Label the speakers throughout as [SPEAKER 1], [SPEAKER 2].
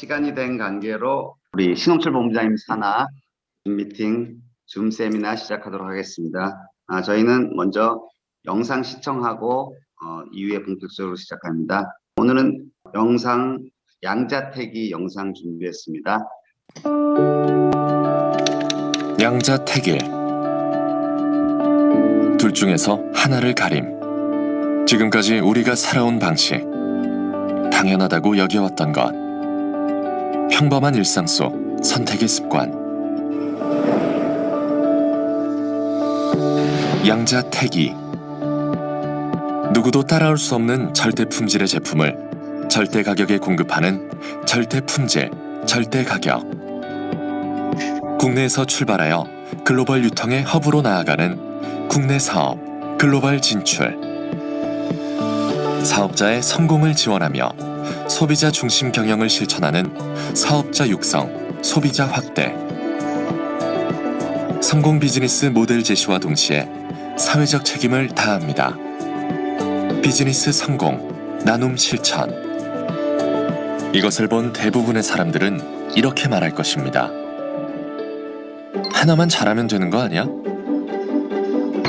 [SPEAKER 1] 시간이 된 관계로 우리 신홍철 본부장님 산하 미팅 줌 세미나 시작하도록 하겠습니다. 저희는 먼저 영상 시청하고 이후에 본격적으로 시작합니다. 오늘은 영상 양자택일 영상 준비했습니다.
[SPEAKER 2] 양자택일 둘 중에서 하나를 가림. 지금까지 우리가 살아온 방식, 당연하다고 여겨왔던 것, 평범한 일상 속 선택의 습관. 양자택일. 누구도 따라올 수 없는 절대 품질의 제품을 절대 가격에 공급하는 절대 품질, 절대 가격. 국내에서 출발하여 글로벌 유통의 허브로 나아가는 국내 사업, 글로벌 진출. 사업자의 성공을 지원하며 소비자 중심 경영을 실천하는 사업자 육성, 소비자 확대. 성공 비즈니스 모델 제시와 동시에 사회적 책임을 다합니다. 비즈니스 성공, 나눔 실천. 이것을 본 대부분의 사람들은 이렇게 말할 것입니다. 하나만 잘하면 되는 거 아니야?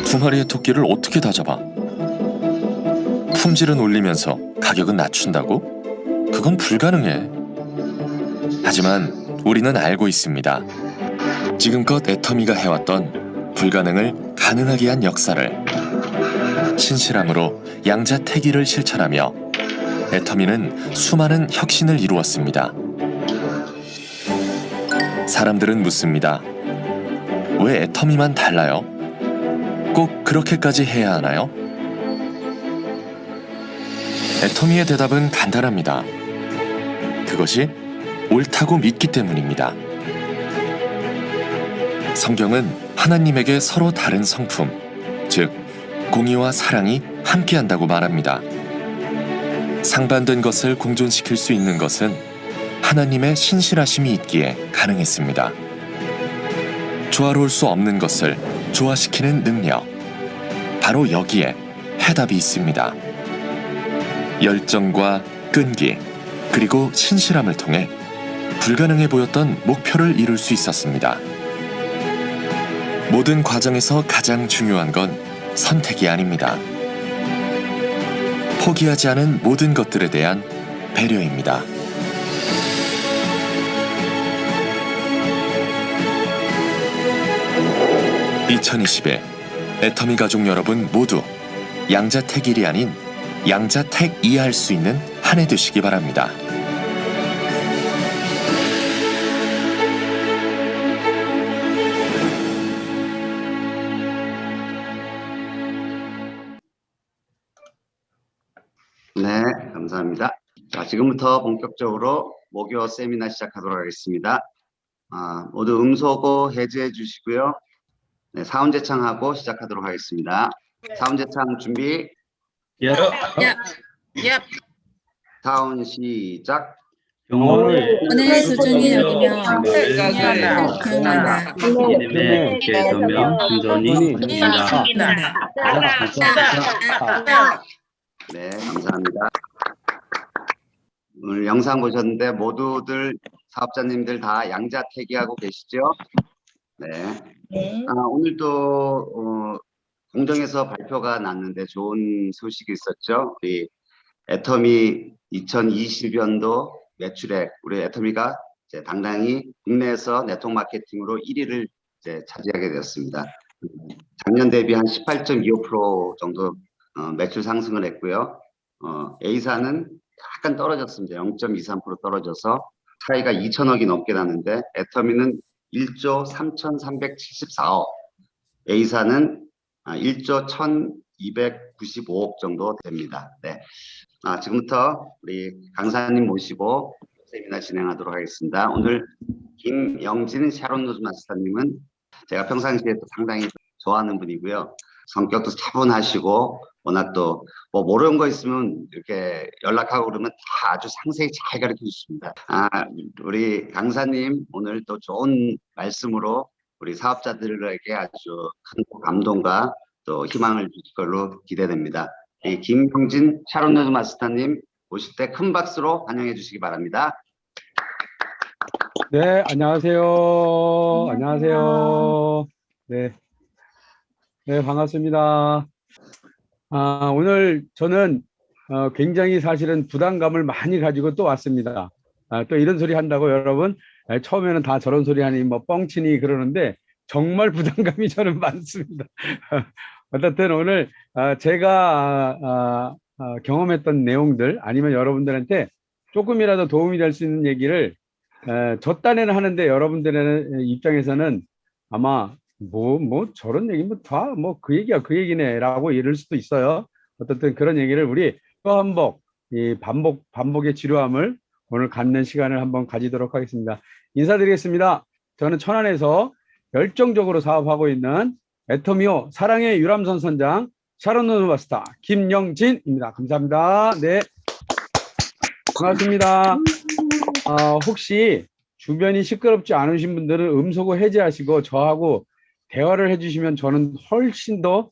[SPEAKER 2] 두 마리의 토끼를 어떻게 다 잡아? 품질은 올리면서 가격은 낮춘다고? 그건 불가능해. 하지만 우리는 알고 있습니다. 지금껏 애터미가 해왔던 불가능을 가능하게 한 역사를. 신실함으로 양자택일을 실천하며 애터미는 수많은 혁신을 이루었습니다. 사람들은 묻습니다. 왜 애터미만 달라요? 꼭 그렇게까지 해야 하나요? 애터미의 대답은 간단합니다. 그것이 옳다고 믿기 때문입니다. 성경은 하나님에게 서로 다른 성품, 즉 공의와 사랑이 함께한다고 말합니다. 상반된 것을 공존시킬 수 있는 것은 하나님의 신실하심이 있기에 가능했습니다. 조화로울 수 없는 것을 조화시키는 능력, 바로 여기에 해답이 있습니다. 열정과 끈기, 그리고 신실함을 통해 불가능해 보였던 목표를 이룰 수 있었습니다. 모든 과정에서 가장 중요한 건 선택이 아닙니다. 포기하지 않은 모든 것들에 대한 배려입니다. (2020에) 애터미 가족 여러분 모두 양자택일이 아닌 양자택이 할 수 있는 한 해 되시기 바랍니다.
[SPEAKER 1] 네, 감사합니다. 자, 지금부터 본격적으로 목요 세미나 시작하도록 하겠습니다. 모두 음소거 해제해 주시고요. 네, 사운 제창하고 시작하도록 하겠습니다. 사운 제창 준비. 사운 시작.
[SPEAKER 3] 오늘 소중히 여기며
[SPEAKER 4] 기억나다. 이름의 개소명 순전히 입니다.
[SPEAKER 1] 네, 감사합니다. 오늘 영상 보셨는데 모두들 사업자님들 다 양자택일하고 계시죠? 네. 오늘도 공정에서 발표가 났는데 좋은 소식이 있었죠. 우리 애터미 2020년도 매출액, 우리 애터미가 이제 당당히 국내에서 네트워크 마케팅으로 1위를 이제 차지하게 되었습니다. 작년 대비 한 18.25% 정도 매출 상승을 했고요. A사는 약간 떨어졌습니다. 0.23% 떨어져서 차이가 2천억이 넘게 나는데 애터미는 1조 3,374억, A사는 1조 1,295억 정도 됩니다. 네. 지금부터 우리 강사님 모시고 세미나 진행하도록 하겠습니다. 오늘 김영진 샤론 노즈 마스터님은 제가 평상시에 또 상당히 좋아하는 분이고요. 성격도 차분하시고 워낙 또 뭐 모르는 거 있으면 이렇게 연락하고 그러면 다 아주 상세히 잘 가르쳐 주십니다. 우리 강사님 오늘 또 좋은 말씀으로 우리 사업자들에게 아주 큰 감동과 또 희망을 주실 걸로 기대됩니다. 이 김영진 샤론 노즈 마스터님 오실 때 큰 박수로 환영해 주시기 바랍니다.
[SPEAKER 5] 네, 안녕하세요. 안녕하세요. 네, 네, 반갑습니다. 오늘 저는 굉장히 사실은 부담감을 많이 가지고 또 왔습니다. 또 이런 소리 한다고 여러분, 처음에는 다 저런 소리 하니 뭐 뻥치니 그러는데 정말 부담감이 저는 많습니다. 어쨌든 오늘 제가 경험했던 내용들 아니면 여러분들한테 조금이라도 도움이 될 수 있는 얘기를 저 딴에는 하는데 여러분들의 입장에서는 아마 뭐 저런 얘기 뭐 다 뭐 그 얘기야 그 얘기네라고 이럴 수도 있어요. 어쨌든 그런 얘기를 우리 또 한번 이 반복의 지루함을 오늘 갖는 시간을 한번 가지도록 하겠습니다. 인사드리겠습니다. 저는 천안에서 열정적으로 사업하고 있는 애터미오 사랑의 유람선 선장 샤론 노노바스타 김영진입니다. 감사합니다. 네, 반갑습니다. 혹시 주변이 시끄럽지 않으신 분들은 음소거 해제하시고 저하고 대화를 해주시면 저는 훨씬 더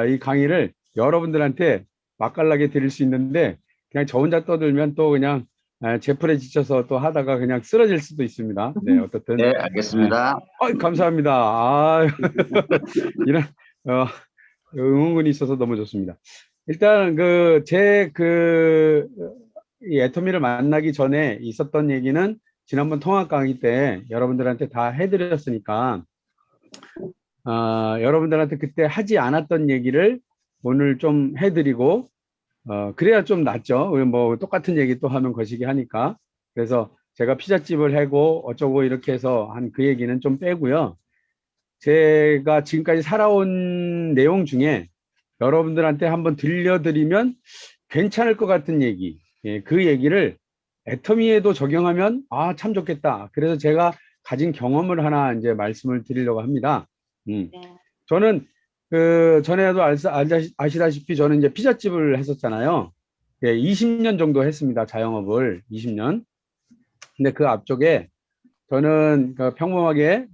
[SPEAKER 5] 이 강의를 여러분들한테 맛깔나게 드릴 수 있는데 그냥 저 혼자 떠들면 또 그냥 제풀에 지쳐서 또 하다가 그냥 쓰러질 수도 있습니다. 네, 어떻든.
[SPEAKER 1] 네, 알겠습니다.
[SPEAKER 5] 감사합니다. 이런 응원군이 있어서 너무 좋습니다. 일단 이 애터미를 만나기 전에 있었던 얘기는 지난번 통합 강의 때 여러분들한테 다 해드렸으니까 여러분들한테 그때 하지 않았던 얘기를 오늘 좀 해드리고 그래야 좀 낫죠. 뭐 똑같은 얘기 또 하면 거시기 하니까. 그래서 제가 피자집을 하고 어쩌고 이렇게 해서 한 그 얘기는 좀 빼고요. 제가 지금까지 살아온 내용 중에 여러분들한테 한번 들려드리면 괜찮을 것 같은 얘기, 그 얘기를 애터미에도 적용하면 참 좋겠다. 그래서 제가 가진 경험을 하나 이제 말씀을 드리려고 합니다. 저는 전에도 아시다시피 저는 이제 피자집을 했었잖아요. 20년 정도 했습니다. 자영업을 20년. 근데 그 앞쪽에 저는 평범하게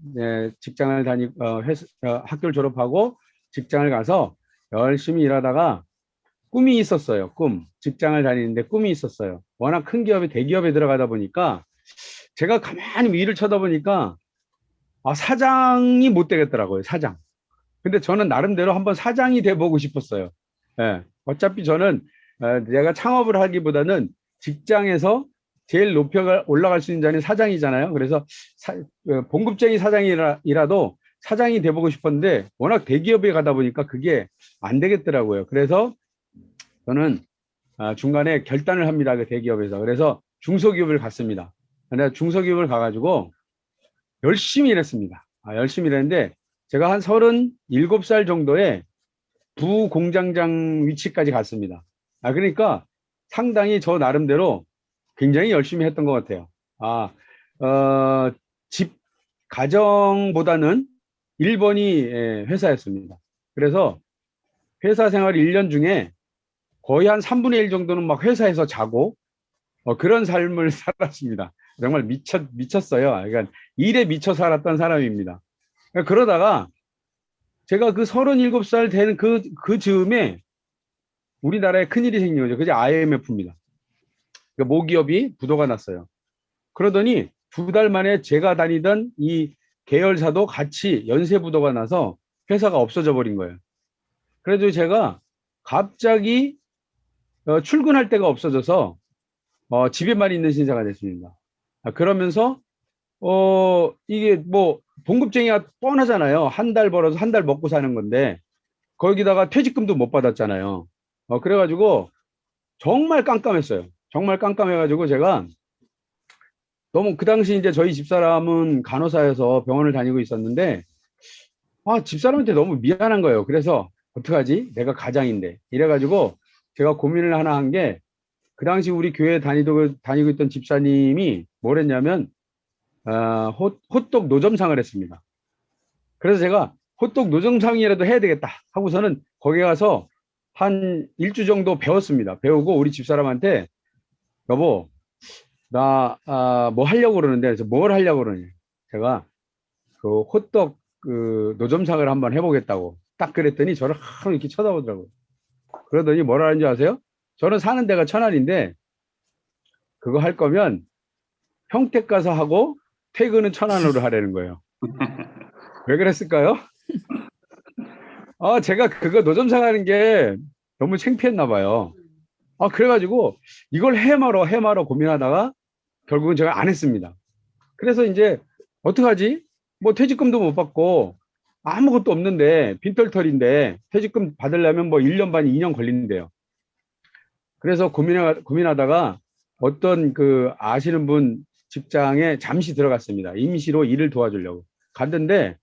[SPEAKER 5] 직장을 다니고 학교를 졸업하고 직장을 가서 열심히 일하다가 꿈이 있었어요. 직장을 다니는데 꿈이 있었어요. 워낙 큰 기업이 대기업에 들어가다 보니까 제가 가만히 위를 쳐다보니까 사장이 못 되겠더라고요. 사장. 근데 저는 나름대로 한번 사장이 돼보고 싶었어요. 어차피 저는 내가 창업을 하기보다는 직장에서 제일 높이 올라갈 수 있는 자는 사장이잖아요. 그래서 봉급쟁이 사장이라도 사장이 돼보고 싶었는데 워낙 대기업에 가다 보니까 그게 안 되겠더라고요. 그래서 저는 중간에 결단을 합니다. 그 대기업에서. 그래서 중소기업을 갔습니다. 근데 중소기업을 가가지고 열심히 일했습니다. 열심히 일했는데 제가 한 37살 정도에 부공장장 위치까지 갔습니다. 그러니까 상당히 저 나름대로 굉장히 열심히 했던 것 같아요. 가정보다는 1번이 회사였습니다. 그래서 회사 생활 1년 중에 거의 한 3분의 1 정도는 막 회사에서 자고 그런 삶을 살았습니다. 정말 미쳤어요. 그러니까 일에 미쳐 살았던 사람입니다. 그러다가 제가 그 37살 되는 그 즈음에 우리나라에 큰일이 생긴 거죠. 그게 IMF입니다. 모기업이 부도가 났어요. 그러더니 2달 만에 제가 다니던 이 계열사도 같이 연쇄 부도가 나서 회사가 없어져 버린 거예요. 그래도 제가 갑자기 출근할 데가 없어져서 집에만 있는 신세가 됐습니다. 그러면서 이게 뭐 봉급쟁이가 뻔하잖아요. 한 달 벌어서 한 달 먹고 사는 건데 거기다가 퇴직금도 못 받았잖아요. 그래가지고 정말 깜깜했어요. 정말 깜깜해가지고 제가 너무 그 당시 이제 저희 집사람은 간호사여서 병원을 다니고 있었는데 집사람한테 너무 미안한 거예요. 그래서 어떡하지? 내가 가장인데 이래가지고 제가 고민을 하나 한 게 그 당시 우리 교회 다니고 있던 집사님이 뭘 했냐면 호떡 노점상을 했습니다. 그래서 제가 호떡 노점상이라도 해야 되겠다 하고서는 거기 가서 한 1주 정도 배웠습니다. 배우고 우리 집사람한테 여보 나 뭐 하려고 그러는데 그래서 뭘 하려고 그러니 제가 그 호떡 노점상을 한번 해보겠다고 딱 그랬더니 저를 하루 이렇게 쳐다보더라고요. 그러더니 뭐라 하는지 아세요? 저는 사는 데가 천안인데 그거 할 거면 평택 가서 하고 퇴근은 천안으로 하라는 거예요. 왜 그랬을까요? 제가 그거 노점상 하는 게 너무 창피했나 봐요. 그래가지고 이걸 해마로 고민하다가 결국은 제가 안 했습니다. 그래서 이제 어떡하지? 뭐 퇴직금도 못 받고 아무것도 없는데 빈털털인데 퇴직금 받으려면 뭐 1년 반, 2년 걸린대요. 그래서 고민하다가 어떤 그 아시는 분 직장에 잠시 들어갔습니다. 임시로 일을 도와주려고 갔는데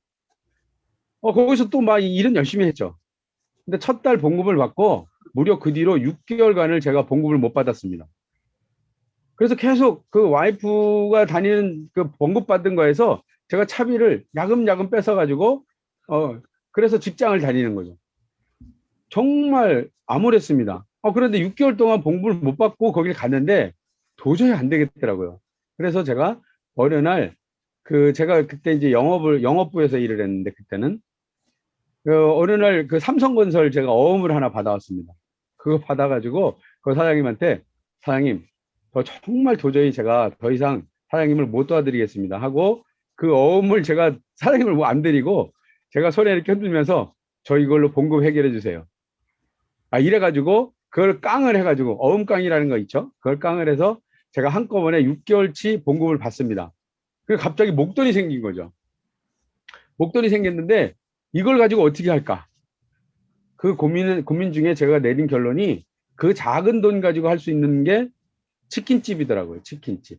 [SPEAKER 5] 거기서 또 막 일은 열심히 했죠. 근데 첫 달 봉급을 받고 무려 그 뒤로 6개월간을 제가 봉급을 못 받았습니다. 그래서 계속 그 와이프가 다니는 그 봉급 받은 거에서 제가 차비를 야금야금 뺏어가지고 그래서 직장을 다니는 거죠. 정말 암울했습니다. 그런데 6개월 동안 봉급을 못 받고 거기를 갔는데 도저히 안 되겠더라고요. 그래서 제가 어느 날 제가 그때 이제 영업부에서 일을 했는데 그때는 어느 날 그 삼성건설 제가 어음을 하나 받아왔습니다. 그거 받아가지고 그 사장님한테 사장님, 정말 도저히 제가 더 이상 사장님을 못 도와드리겠습니다 하고 그 어음을 제가 사장님을 뭐 안 드리고 제가 손에 이렇게 흔들면서 저 이걸로 봉급 해결해 주세요. 이래가지고 그걸 깡을 해가지고 어음깡이라는 거 있죠. 그걸 깡을 해서 제가 한꺼번에 6개월치 봉급을 받습니다. 그래서 갑자기 목돈이 생긴 거죠. 목돈이 생겼는데 이걸 가지고 어떻게 할까? 그 고민 중에 제가 내린 결론이 그 작은 돈 가지고 할 수 있는 게 치킨집이더라고요. 치킨집.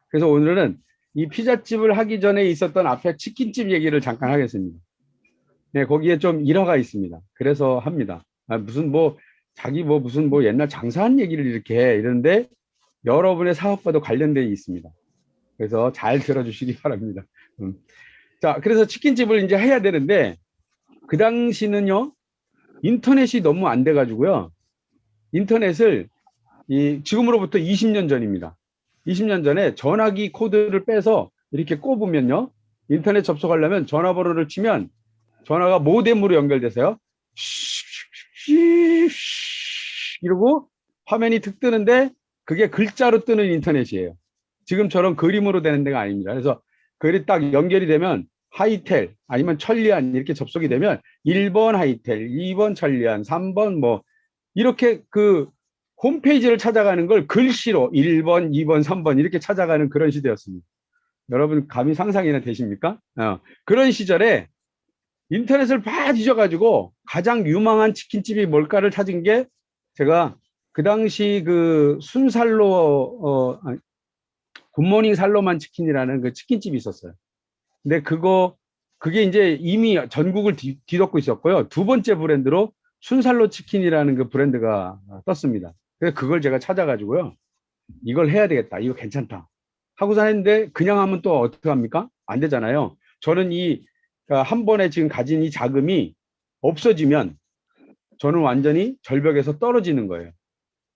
[SPEAKER 5] 그래서 오늘은 이 피자집을 하기 전에 있었던 앞에 치킨집 얘기를 잠깐 하겠습니다. 네, 거기에 좀 일화가 있습니다. 그래서 합니다. 무슨 옛날 장사한 얘기를 이렇게 해 이러는데 여러분의 사업과도 관련되어 있습니다. 그래서 잘 들어주시기 바랍니다. 자, 그래서 치킨집을 이제 해야 되는데 그 당시는요 인터넷이 너무 안 돼가지고요. 인터넷을 지금으로부터 20년 전입니다. 20년 전에 전화기 코드를 빼서 이렇게 꼽으면요. 인터넷 접속하려면 전화번호를 치면 전화가 모뎀으로 연결돼서요. 이러고 화면이 툭 뜨는데 그게 글자로 뜨는 인터넷이에요. 지금처럼 그림으로 되는 데가 아닙니다. 그래서 글이 딱 연결이 되면 하이텔 아니면 천리안 이렇게 접속이 되면 1번 하이텔, 2번 천리안, 3번 뭐 이렇게 그 홈페이지를 찾아가는 걸 글씨로 1번, 2번, 3번 이렇게 찾아가는 그런 시대였습니다. 여러분 감히 상상이나 되십니까? 그런 시절에 인터넷을 다 뒤져가지고 가장 유망한 치킨집이 뭘까를 찾은 게 제가 그 당시 그 순살로 굿모닝 살로만 치킨이라는 그 치킨집이 있었어요. 근데 그게 이제 이미 전국을 뒤덮고 있었고요. 두 번째 브랜드로 순살로 치킨이라는 그 브랜드가 떴습니다. 그래서 그걸 제가 찾아가지고요. 이걸 해야 되겠다. 이거 괜찮다. 하고서 했는데 그냥 하면 또 어떻게 합니까? 안 되잖아요. 저는 한 번에 지금 가진 이 자금이 없어지면 저는 완전히 절벽에서 떨어지는 거예요.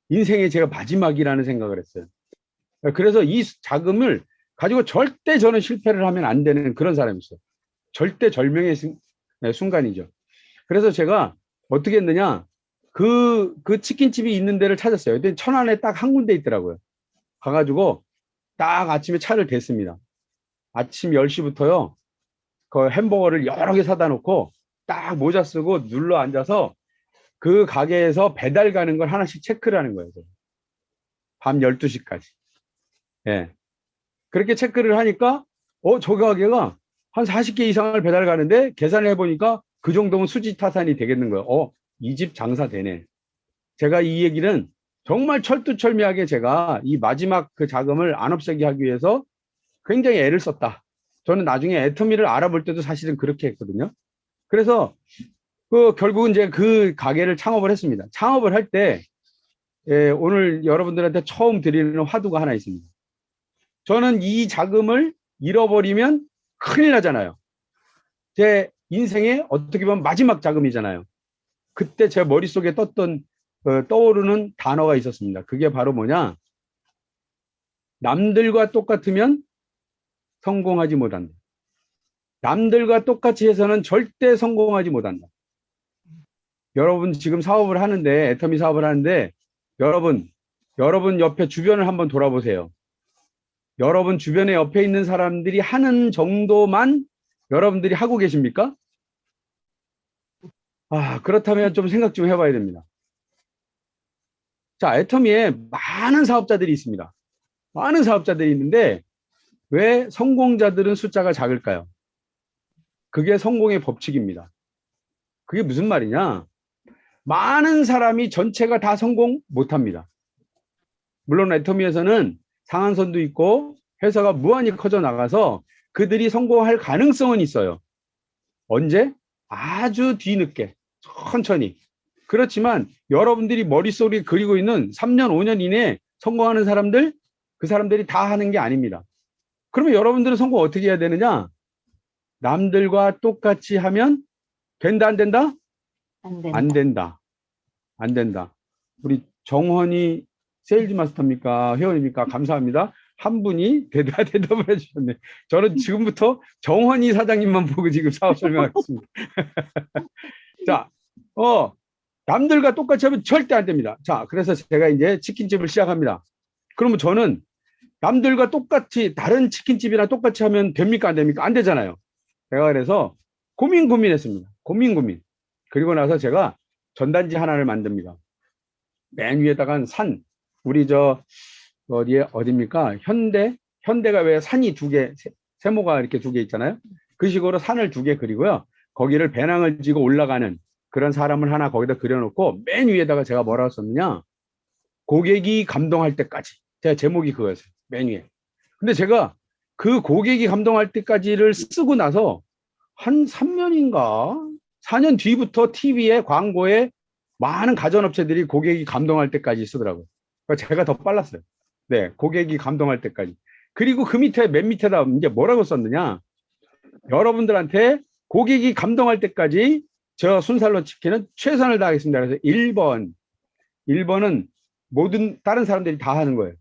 [SPEAKER 5] 인생의 제가 마지막이라는 생각을 했어요. 그래서 이 자금을 가지고 절대 저는 실패를 하면 안 되는 그런 사람이었어요. 절대 절명의 순간이죠. 그래서 제가 어떻게 했느냐, 그 치킨집이 있는 데를 찾았어요. 근데 천안에 딱 한 군데 있더라고요. 가가지고 딱 아침에 차를 댔습니다. 아침 10시부터요. 그 햄버거를 여러 개 사다 놓고 딱 모자 쓰고 눌러 앉아서 그 가게에서 배달 가는 걸 하나씩 체크를 하는 거예요. 밤 12시까지. 예. 그렇게 체크를 하니까 저 가게가 한 40개 이상을 배달 가는데 계산을 해보니까 그 정도면 수지타산이 되겠는 거예요. 이 집 장사 되네. 제가 이 얘기는 정말 철두철미하게 제가 이 마지막 그 자금을 안 없애게 하기 위해서 굉장히 애를 썼다. 저는 나중에 애터미를 알아볼 때도 사실은 그렇게 했거든요. 그래서 결국은 이제 그 가게를 창업을 했습니다. 창업을 할 때 오늘 여러분들한테 처음 드리는 화두가 하나 있습니다. 저는 이 자금을 잃어버리면 큰일 나잖아요. 제 인생의 어떻게 보면 마지막 자금이잖아요. 그때 제 머릿속에 떠오르는 단어가 있었습니다. 그게 바로 뭐냐? 남들과 똑같으면 성공하지 못한다. 남들과 똑같이 해서는 절대 성공하지 못한다. 여러분 지금 사업을 하는데, 애터미 사업을 하는데 여러분 옆에 주변을 한번 돌아보세요. 여러분 주변에 옆에 있는 사람들이 하는 정도만 여러분들이 하고 계십니까? 그렇다면 좀 생각 좀 해봐야 됩니다. 자, 애터미에 많은 사업자들이 있습니다. 많은 사업자들이 있는데 왜 성공자들은 숫자가 작을까요? 그게 성공의 법칙입니다. 그게 무슨 말이냐? 많은 사람이 전체가 다 성공 못합니다. 물론 애터미에서는 상한선도 있고 회사가 무한히 커져 나가서 그들이 성공할 가능성은 있어요. 언제? 아주 뒤늦게, 천천히. 그렇지만 여러분들이 머릿속에 그리고 있는 3년, 5년 이내에 성공하는 사람들, 그 사람들이 다 하는 게 아닙니다. 그러면 여러분들은 성공 어떻게 해야 되느냐? 남들과 똑같이 하면 된다, 안 된다? 안 된다. 안 된다. 우리 정헌이 세일즈 마스터입니까? 회원입니까? 감사합니다. 한 분이 대답을 해주셨네. 저는 지금부터 정헌이 사장님만 보고 지금 사업 설명하겠습니다. 자, 남들과 똑같이 하면 절대 안 됩니다. 자, 그래서 제가 이제 치킨집을 시작합니다. 그러면 저는 남들과 똑같이 다른 치킨집이랑 똑같이 하면 됩니까? 안 됩니까? 안 되잖아요. 제가 그래서 고민했습니다. 고민. 그리고 나서 제가 전단지 하나를 만듭니다. 맨 위에다가 산, 우리 어디입니까? 현대가 왜 산이 두 개, 세모가 이렇게 두 개 있잖아요. 그 식으로 산을 두 개 그리고요. 거기를 배낭을 지고 올라가는 그런 사람을 하나 거기다 그려놓고 맨 위에다가 제가 뭐라고 썼느냐? 고객이 감동할 때까지. 제가 제목이 그거였어요. 맨 위에. 근데 제가 그 고객이 감동할 때까지를 쓰고 나서 한 3년인가 4년 뒤부터 TV에 광고에 많은 가전업체들이 고객이 감동할 때까지 쓰더라고요. 그러니까 제가 더 빨랐어요. 네, 고객이 감동할 때까지. 그리고 그 밑에 맨 밑에다 이제 뭐라고 썼느냐? 여러분들한테 고객이 감동할 때까지 저 순살로 치킨은 최선을 다하겠습니다. 그래서 1번은 모든 다른 사람들이 다 하는 거예요.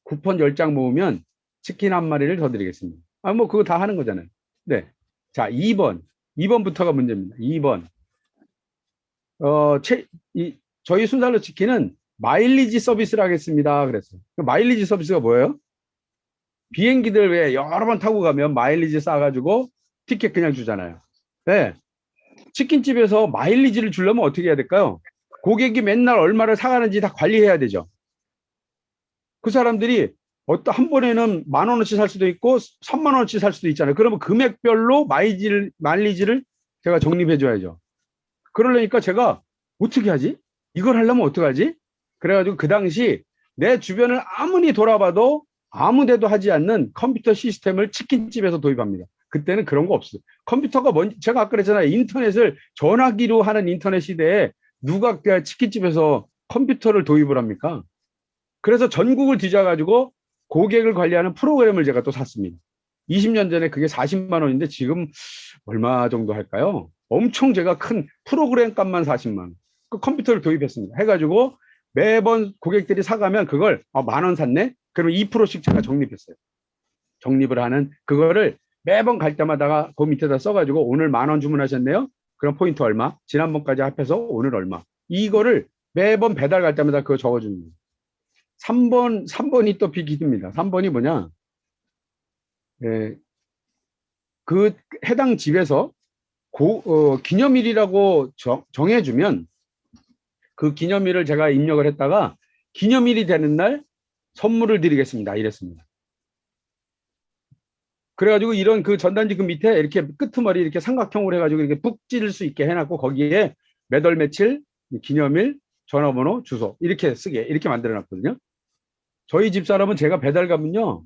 [SPEAKER 5] 쿠폰 10장 모으면 치킨 한 마리를 더 드리겠습니다. 뭐 그거 다 하는 거잖아요. 네. 자, 2번부터가 문제입니다. 2번. 저희 순살로 치킨은 마일리지 서비스를 하겠습니다. 그랬어요. 마일리지 서비스가 뭐예요? 비행기들 왜 여러 번 타고 가면 마일리지 싸가지고 티켓 그냥 주잖아요. 네. 치킨집에서 마일리지를 주려면 어떻게 해야 될까요? 고객이 맨날 얼마를 사가는지 다 관리해야 되죠. 그 사람들이 한 번에는 10,000원어치 살 수도 있고 30,000원어치 살 수도 있잖아요. 그러면 금액별로 마일리지를 제가 적립해 줘야죠. 그러려니까 제가 어떻게 하지? 이걸 하려면 어떻게 하지? 그래가지고 그 당시 내 주변을 아무리 돌아봐도 아무 데도 하지 않는 컴퓨터 시스템을 치킨집에서 도입합니다. 그때는 그런 거 없어요. 컴퓨터가 뭔지 제가 아까 그랬잖아요. 인터넷을 전화기로 하는 인터넷 시대에 누가 치킨집에서 컴퓨터를 도입을 합니까? 그래서 전국을 뒤져가지고 고객을 관리하는 프로그램을 제가 또 샀습니다. 20년 전에 그게 40만 원인데 지금 얼마 정도 할까요? 엄청 제가 큰 프로그램 값만 40만 원. 그 컴퓨터를 도입했습니다. 해가지고 매번 고객들이 사가면 그걸 10,000원 샀네? 그러면 2%씩 제가 적립했어요. 적립을 하는 그거를 매번 갈 때마다 그 밑에다 써가지고 오늘 10,000원 주문하셨네요? 그럼 포인트 얼마? 지난번까지 합해서 오늘 얼마? 이거를 매번 배달 갈 때마다 그거 적어주는 거예요. 3번이 또 빅히트입니다. 3번이 뭐냐? 그 해당 집에서 기념일이라고 정해주면 그 기념일을 제가 입력을 했다가 기념일이 되는 날 선물을 드리겠습니다. 이랬습니다. 그래가지고 이런 그 전단지 그 밑에 이렇게 끄트머리 이렇게 삼각형으로 해가지고 이렇게 푹 찌를 수 있게 해놨고 거기에 몇 월 며칠, 기념일, 전화번호, 주소 이렇게 쓰게 이렇게 만들어놨거든요. 저희 집사람은 제가 배달 가면요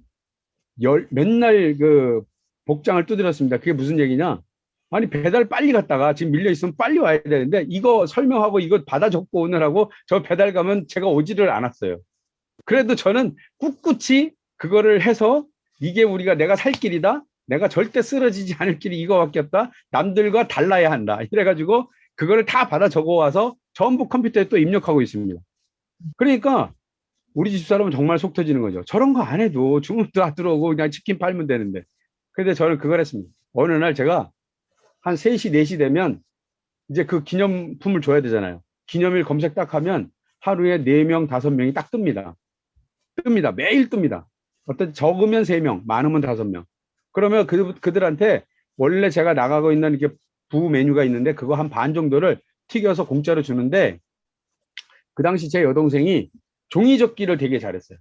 [SPEAKER 5] 맨날 그 복장을 두드렸습니다. 그게 무슨 얘기냐? 아니 배달 빨리 갔다가 지금 밀려 있으면 빨리 와야 되는데 이거 설명하고 이거 받아 적고 오느라고 저 배달 가면 제가 오지를 않았어요. 그래도 저는 꿋꿋이 그거를 해서 이게 내가 살 길이다. 내가 절대 쓰러지지 않을 길이 이거밖에 없다. 남들과 달라야 한다. 이래가지고 그거를 다 받아 적어와서 전부 컴퓨터에 또 입력하고 있습니다. 그러니까 우리 집사람은 정말 속 터지는 거죠. 저런 거 안 해도 주문도 안 들어오고 그냥 치킨 팔면 되는데. 근데 저는 그걸 했습니다. 어느 날 제가 한 3시, 4시 되면 이제 그 기념품을 줘야 되잖아요. 기념일 검색 딱 하면 하루에 4명, 5명이 딱 뜹니다. 매일 뜹니다. 어떤 적으면 3명, 많으면 5명. 그러면 그들한테 원래 제가 나가고 있는 이렇게 부 메뉴가 있는데 그거 한 반 정도를 튀겨서 공짜로 주는데 그 당시 제 여동생이 종이 접기를 되게 잘했어요.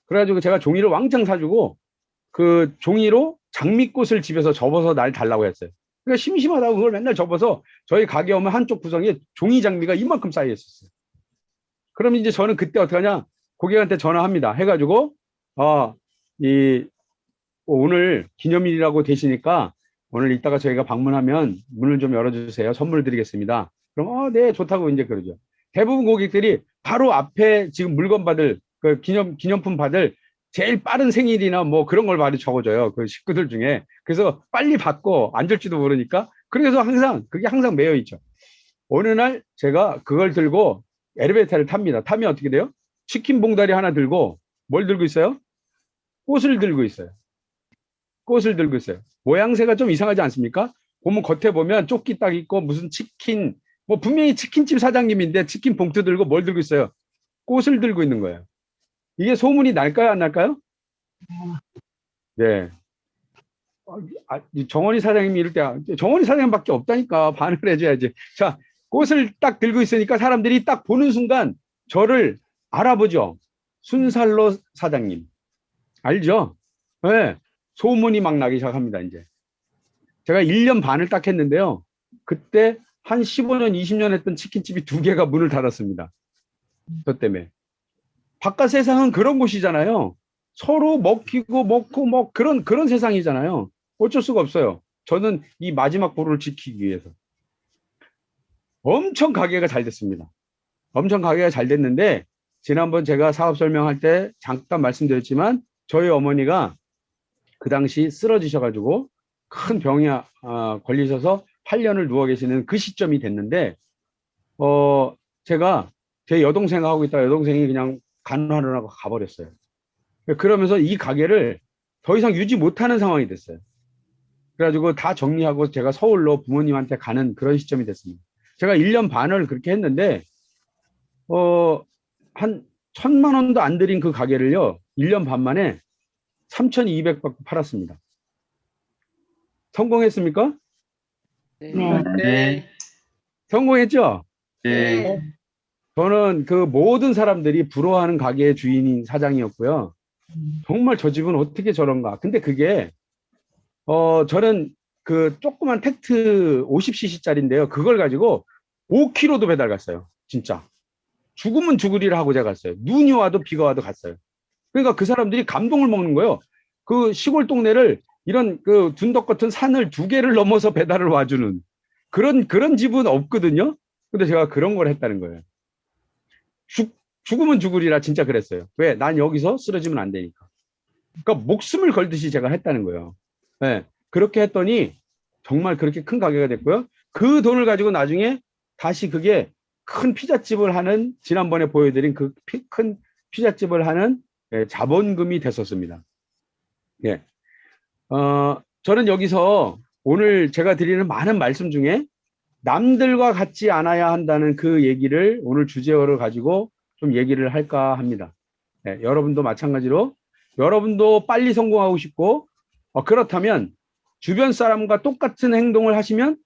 [SPEAKER 5] 그래가지고 제가 종이를 왕창 사주고 그 종이로 장미꽃을 집에서 접어서 날 달라고 했어요. 그러니까 심심하다고 그걸 맨날 접어서 저희 가게 오면 한쪽 구석에 종이 장미가 이만큼 쌓여 있었어요. 그럼 이제 저는 그때 어떻게 하냐? 고객한테 전화합니다. 해가지고 오늘 기념일이라고 되시니까 오늘 이따가 저희가 방문하면 문을 좀 열어주세요. 선물 드리겠습니다. 그럼 네, 좋다고 이제 그러죠. 대부분 고객들이 바로 앞에 지금 물건 받을 그 기념품 받을 제일 빠른 생일이나 뭐 그런 걸 많이 적어줘요. 그 식구들 중에. 그래서 빨리 받고 앉을지도 모르니까. 그래서 그게 항상 매여 있죠. 어느 날 제가 그걸 들고 엘리베이터를 탑니다. 타면 어떻게 돼요? 치킨 봉다리 하나 들고 뭘 들고 있어요? 꽃을 들고 있어요. 꽃을 들고 있어요. 모양새가 좀 이상하지 않습니까? 보면 겉에 보면 조끼 딱 있고 무슨 치킨, 뭐 분명히 치킨집 사장님인데 치킨 봉투 들고 뭘 들고 있어요? 꽃을 들고 있는 거예요. 이게 소문이 날까요, 안 날까요? 네. 정원이 사장님이 이럴 때, 정원이 사장님밖에 없다니까 반응을 해줘야지. 자, 꽃을 딱 들고 있으니까 사람들이 딱 보는 순간 저를 알아보죠. 순살로 사장님. 알죠? 네. 소문이 막 나기 시작합니다, 이제. 제가 1년 반을 딱 했는데요. 그때 한 15년, 20년 했던 치킨집이 2개가 문을 닫았습니다. 저 때문에. 바깥 세상은 그런 곳이잖아요. 서로 먹히고 먹고 뭐 그런 세상이잖아요. 어쩔 수가 없어요. 저는 이 마지막 보루를 지키기 위해서. 엄청 가게가 잘 됐습니다. 엄청 가게가 잘 됐는데 지난번 제가 사업 설명할 때 잠깐 말씀드렸지만 저희 어머니가 그 당시 쓰러지셔가지고 큰 병이 걸리셔서 8년을 누워 계시는 그 시점이 됐는데 제가 제 여동생하고 있다 여동생이 그냥 간호하러 하고 가버렸어요. 그러면서 이 가게를 더 이상 유지 못하는 상황이 됐어요. 그래가지고 다 정리하고 제가 서울로 부모님한테 가는 그런 시점이 됐습니다. 제가 1년 반을 그렇게 했는데 한 1,000만 원도 안 들인 그 가게를요 1년 반 만에 3,200 받고 팔았습니다. 성공했습니까?
[SPEAKER 4] 네.
[SPEAKER 5] 성공했죠?
[SPEAKER 4] 네.
[SPEAKER 5] 저는 그 모든 사람들이 부러워하는 가게의 주인인 사장이었고요. 정말 저 집은 어떻게 저런가. 근데 그게 저는 그 조그만 텍트 50cc짜리인데요. 그걸 가지고 5km도 배달 갔어요. 진짜. 죽으면 죽으리라 하고 제가 갔어요. 눈이 와도 비가 와도 갔어요. 그러니까 그 사람들이 감동을 먹는 거예요. 그 시골 동네를 이런 그 둔덕 같은 산을 2개를 넘어서 배달을 와주는 그런 집은 없거든요. 근데 제가 그런 걸 했다는 거예요. 죽으면 죽으리라 진짜 그랬어요. 왜? 난 여기서 쓰러지면 안 되니까. 그러니까 목숨을 걸듯이 제가 했다는 거예요. 네. 그렇게 했더니 정말 그렇게 큰 가게가 됐고요. 그 돈을 가지고 나중에 다시 그게 큰 피자집을 하는 지난번에 보여드린 그 큰 피자집을 하는 자본금이 됐었습니다. 예. 저는 여기서 오늘 제가 드리는 많은 말씀 중에 남들과 같지 않아야 한다는 그 얘기를 오늘 주제어를 가지고 좀 얘기를 할까 합니다. 예, 여러분도 마찬가지로 여러분도 빨리 성공하고 싶고 그렇다면 주변 사람과 똑같은 행동을 하시면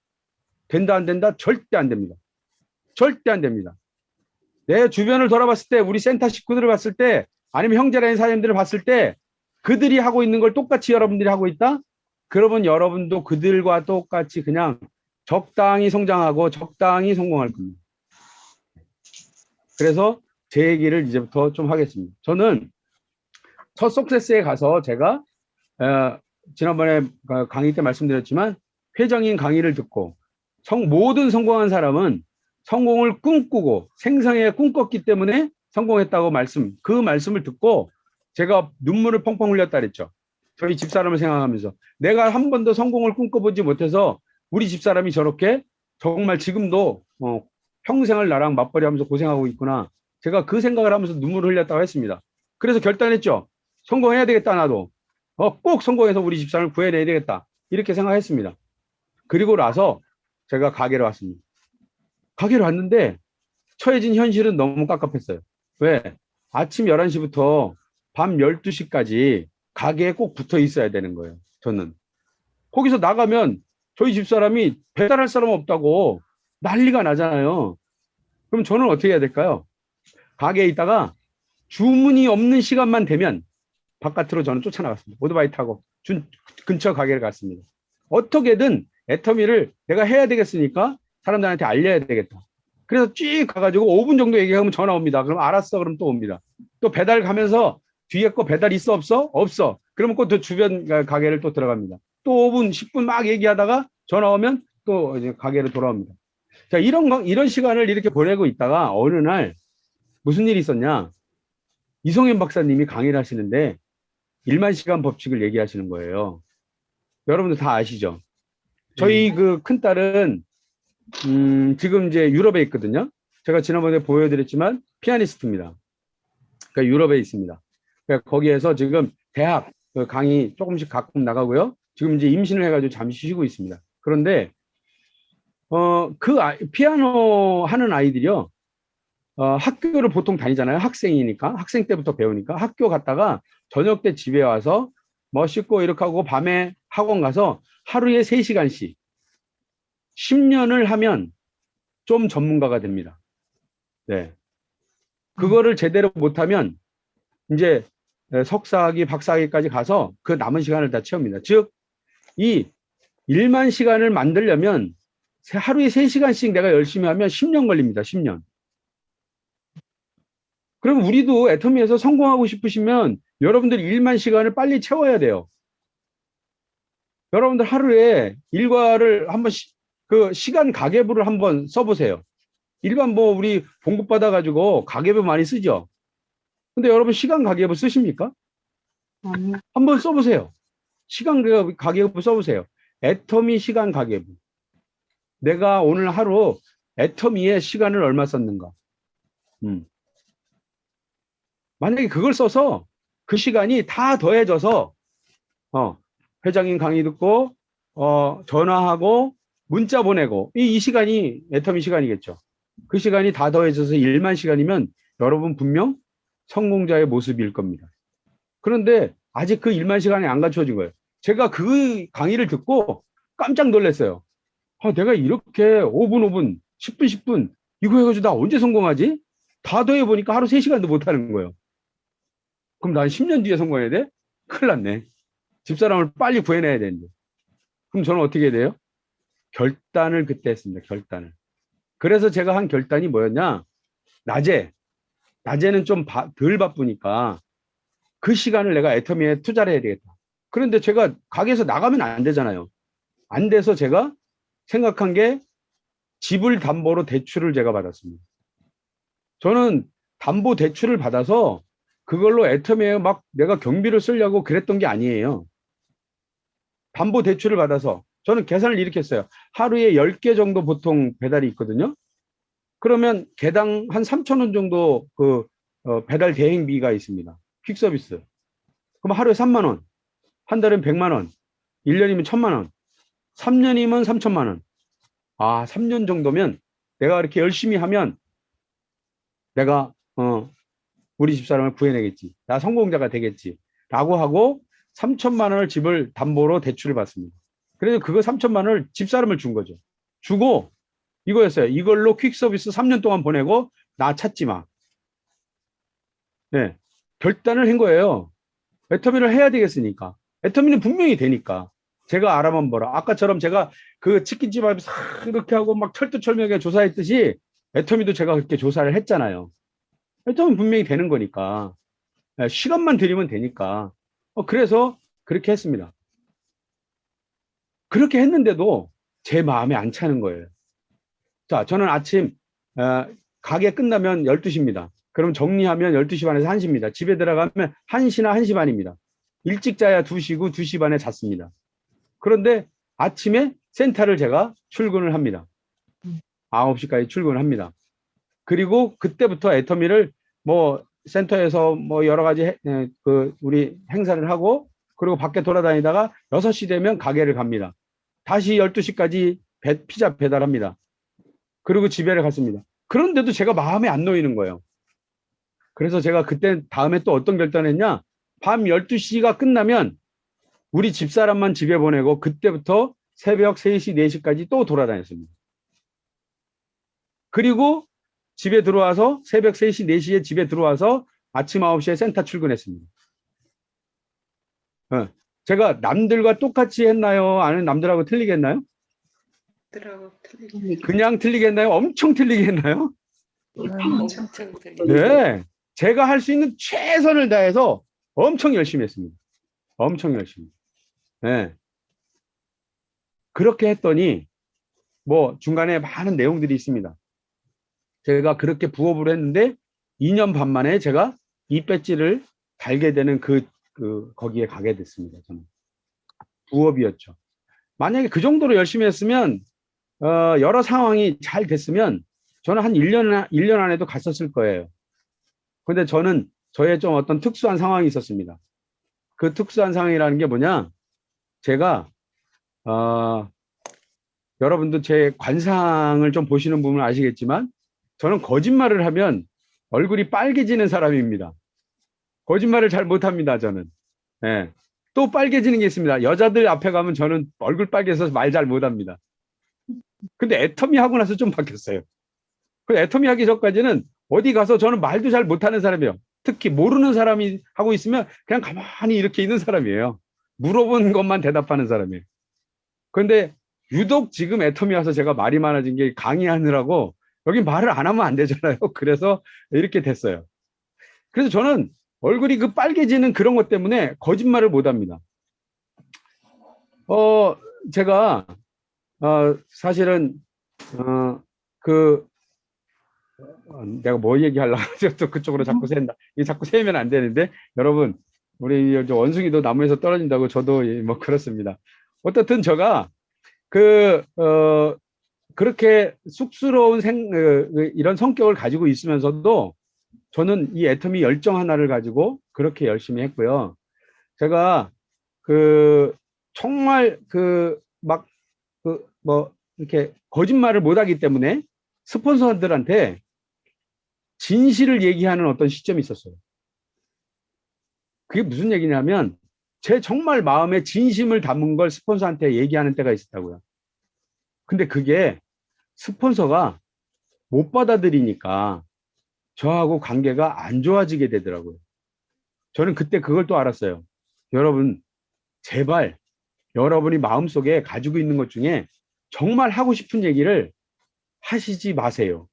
[SPEAKER 5] 된다 안 된다? 절대 안 됩니다. 절대 안 됩니다. 내 주변을 돌아봤을 때 우리 센터 식구들을 봤을 때 아니면 형제라는 사람들을 봤을 때 그들이 하고 있는 걸 똑같이 여러분들이 하고 있다? 그러면 여러분도 그들과 똑같이 그냥 적당히 성장하고 적당히 성공할 겁니다. 그래서 제 얘기를 이제부터 좀 하겠습니다. 저는 첫 석세스에 가서 제가 지난번에 강의 때 말씀드렸지만 회장님 강의를 듣고 모든 성공한 사람은 성공을 꿈꾸고 생생에 꿈꿨기 때문에 성공했다고 그 말씀을 듣고 제가 눈물을 펑펑 흘렸다 그랬죠. 저희 집사람을 생각하면서 내가 한 번도 성공을 꿈꿔보지 못해서 우리 집사람이 저렇게 정말 지금도 평생을 나랑 맞벌이하면서 고생하고 있구나. 제가 그 생각을 하면서 눈물을 흘렸다고 했습니다. 그래서 결단했죠. 성공해야 되겠다 나도. 꼭 성공해서 우리 집사람을 구해내야 되겠다. 이렇게 생각했습니다. 그리고 나서 제가 가게를 왔습니다. 가게를 왔는데 처해진 현실은 너무 깝깝했어요. 왜? 아침 11시부터 밤 12시까지 가게에 꼭 붙어 있어야 되는 거예요. 저는. 거기서 나가면 저희 집사람이 배달할 사람 없다고 난리가 나잖아요. 그럼 저는 어떻게 해야 될까요? 가게에 있다가 주문이 없는 시간만 되면 바깥으로 저는 쫓아나갔습니다. 오토바이 타고 근처 가게를 갔습니다. 어떻게든 애터미를 내가 해야 되겠으니까 사람들한테 알려야 되겠다. 그래서 쭉 가가지고 5분 정도 얘기하면 전화 옵니다. 그럼 알았어. 그럼 또 옵니다. 또 배달 가면서 뒤에 거 배달 있어 없어? 없어. 그러면 또 주변 가게를 또 들어갑니다. 또 5분, 10분 막 얘기하다가 전화 오면 또 이제 가게로 돌아옵니다. 자, 이런 시간을 이렇게 보내고 있다가 어느 날 무슨 일이 있었냐? 이성현 박사님이 강의를 하시는데 1만 시간 법칙을 얘기하시는 거예요. 여러분들 다 아시죠? 저희 그 큰딸은 지금 이제 유럽에 있거든요. 제가 지난번에 보여드렸지만 피아니스트입니다. 그러니까 유럽에 있습니다. 그러니까 거기에서 지금 대학 그 강의 조금씩 가끔 나가고요. 지금 이제 임신을 해가지고 잠시 쉬고 있습니다. 그런데 피아노 하는 아이들이요. 학교를 보통 다니잖아요. 학생이니까. 학생 때부터 배우니까. 학교 갔다가 저녁 때 집에 와서 뭐 씻고 이렇게 하고 밤에 학원 가서 하루에 3시간씩 10년을 하면 좀 전문가가 됩니다. 네. 그거를 제대로 못하면 이제 석사학위, 박사학위까지 가서 그 남은 시간을 다 채웁니다. 즉, 이 1만 시간을 만들려면 하루에 3시간씩 내가 열심히 하면 10년 걸립니다. 10년. 그럼 우리도 애터미에서 성공하고 싶으시면 여러분들 1만 시간을 빨리 채워야 돼요. 여러분들 하루에 일과를 한번 그 시간 가계부를 한번 써보세요. 일반 뭐 우리 봉급 받아가지고 가계부 많이 쓰죠. 근데 여러분 시간 가계부 쓰십니까? 한번 써보세요. 시간 가계부 써보세요. 애터미 시간 가계부. 내가 오늘 하루 애터미의 시간을 얼마 썼는가. 만약에 그걸 써서 그 시간이 다 더해져서 회장님 강의 듣고 전화하고 문자 보내고 이 시간이 애터미 시간이겠죠. 그 시간이 다 더해져서 1만 시간이면 여러분 분명 성공자의 모습일 겁니다. 그런데 아직 그 1만 시간이 안 갖춰진 거예요. 제가 그 강의를 듣고 깜짝 놀랐어요. 내가 이렇게 5분, 10분 이거 해가지고 나 언제 성공하지? 다 더해보니까 하루 3시간도 못하는 거예요. 그럼 난 10년 뒤에 성공해야 돼? 큰일 났네. 집사람을 빨리 구해내야 되는데. 그럼 저는 어떻게 해야 돼요? 결단을 그때 했습니다. 결단을. 그래서 제가 한 결단이 뭐였냐? 낮에는 좀 덜 바쁘니까 그 시간을 내가 애터미에 투자를 해야 되겠다. 그런데 제가 가게에서 나가면 안 되잖아요. 안 돼서 제가 생각한 게 집을 담보로 대출을 제가 받았습니다. 저는 담보 대출을 받아서 그걸로 애터미에 막 내가 경비를 쓰려고 그랬던 게 아니에요. 담보 대출을 받아서 저는 계산을 이렇게 했어요. 하루에 10개 정도 보통 배달이 있거든요. 그러면 개당 한 3,000원 정도 그 배달 대행비가 있습니다. 퀵 서비스. 그럼 하루에 3만 원, 한 달엔 100만 원, 1년이면 1,000만 원, 3년이면 3천만 원. 3년 정도면 내가 이렇게 열심히 하면 내가 우리 집사람을 구해내겠지. 나 성공자가 되겠지. 라고 하고 3천만 원을 집을 담보로 대출을 받습니다. 그래서 그거 3천만 원을 집사람을 준 거죠. 주고 이거였어요. 이걸로 퀵 서비스 3년 동안 보내고 나 찾지 마. 네. 결단을 한 거예요. 애터미를 해야 되겠으니까. 애터미는 분명히 되니까. 제가 알아만 보라. 아까처럼 제가 그 치킨집 앞에서 이렇게 하고 막 철두철미하게 조사했듯이 애터미도 제가 그렇게 조사를 했잖아요. 애터미는 분명히 되는 거니까. 시간만 들이면 되니까. 그래서 그렇게 했습니다. 그렇게 했는데도 제 마음에 안 차는 거예요. 자, 저는 아침 가게 끝나면 12시입니다. 그럼 정리하면 12시 반에서 1시입니다. 집에 들어가면 1시나 1시 반입니다. 일찍 자야 2시고 2시 반에 잤습니다. 그런데 아침에 센터를 제가 출근을 합니다. 9시까지 출근을 합니다. 그리고 그때부터 애터미를 뭐 센터에서 뭐 여러 가지 우리 행사를 하고 그리고 밖에 돌아다니다가 6시 되면 가게를 갑니다. 다시 12시까지 피자 배달합니다. 그리고 집에를 갔습니다. 그런데도 제가 마음에 안 놓이는 거예요. 그래서 제가 그때 다음에 또 어떤 결단을 했냐? 밤 12시가 끝나면 우리 집사람만 집에 보내고 그때부터 새벽 3시, 4시까지 또 돌아다녔습니다. 그리고 집에 들어와서 새벽 3시, 4시에 집에 들어와서 아침 9시에 센터 출근했습니다. 제가 남들과 똑같이 했나요? 아니면 남들하고 틀리게 했나요? 그냥 틀리게 했나요? 엄청 틀리게 했나요?
[SPEAKER 3] 엄청 들리.
[SPEAKER 5] 네. 제가 할 수 있는 최선을 다해서 엄청 열심히 했습니다. 엄청 열심히. 네. 그렇게 했더니 뭐 중간에 많은 내용들이 있습니다. 제가 그렇게 부업을 했는데 2년 반 만에 제가 이 배지를 달게 되는 거기에 가게 됐습니다. 저는. 부업이었죠. 만약에 그 정도로 열심히 했으면 여러 상황이 잘 됐으면 저는 한 1년 안에도 갔었을 거예요. 근데 저는 저의 좀 어떤 특수한 상황이 있었습니다. 그 특수한 상황이라는 게 뭐냐? 제가 여러분도 제 관상을 좀 보시는 분은 아시겠지만 저는 거짓말을 하면 얼굴이 빨개지는 사람입니다. 거짓말을 잘 못합니다. 저는. 네. 또 빨개지는 게 있습니다. 여자들 앞에 가면 저는 얼굴 빨개서 말 잘 못합니다. 근데 애터미 하고 나서 좀 바뀌었어요. 그 애터미 하기 전까지는 어디 가서 저는 말도 잘 못하는 사람이에요. 특히 모르는 사람이 하고 있으면 그냥 가만히 이렇게 있는 사람이에요. 물어본 것만 대답하는 사람이에요. 그런데 유독 지금 애터미 와서 제가 말이 많아진 게 강의하느라고 여기 말을 안 하면 안 되잖아요. 그래서 이렇게 됐어요. 그래서 저는 얼굴이 그 빨개지는 그런 것 때문에 거짓말을 못 합니다. 제가 사실은 내가 뭐 얘기하려고 또 그쪽으로 자꾸 샌다. 이게 자꾸 세면 안 되는데 여러분 우리 원숭이도 나무에서 떨어진다고 저도 뭐 그렇습니다. 어떻든 제가 그렇게 쑥스러운 이런 성격을 가지고 있으면서도 저는 이 애터미 열정 하나를 가지고 그렇게 열심히 했고요. 제가 정말 이렇게 거짓말을 못하기 때문에 스폰서들한테 진실을 얘기하는 어떤 시점이 있었어요. 그게 무슨 얘기냐면 제 정말 마음에 진심을 담은 걸 스폰서한테 얘기하는 때가 있었다고요. 근데 그게 스폰서가 못 받아들이니까 저하고 관계가 안 좋아지게 되더라고요. 저는 그때 그걸 또 알았어요. 여러분, 제발 여러분이 마음속에 가지고 있는 것 중에 정말 하고 싶은 얘기를 하시지 마세요.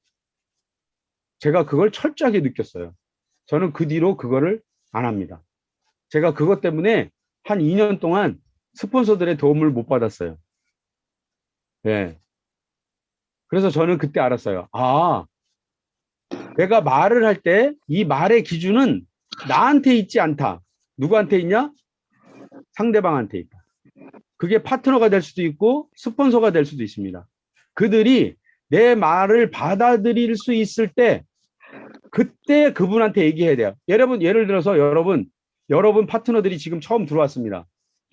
[SPEAKER 5] 제가 그걸 철저하게 느꼈어요. 저는 그 뒤로 그거를 안 합니다. 제가 그것 때문에 한 2년 동안 스폰서들의 도움을 못 받았어요. 네. 그래서 저는 그때 알았어요. 내가 말을 할 때 이 말의 기준은 나한테 있지 않다. 누구한테 있냐? 상대방한테 있다. 그게 파트너가 될 수도 있고 스폰서가 될 수도 있습니다. 그들이 내 말을 받아들일 수 있을 때 그때 그분한테 얘기해야 돼요. 예를 들어서 여러분 파트너들이 지금 처음 들어왔습니다.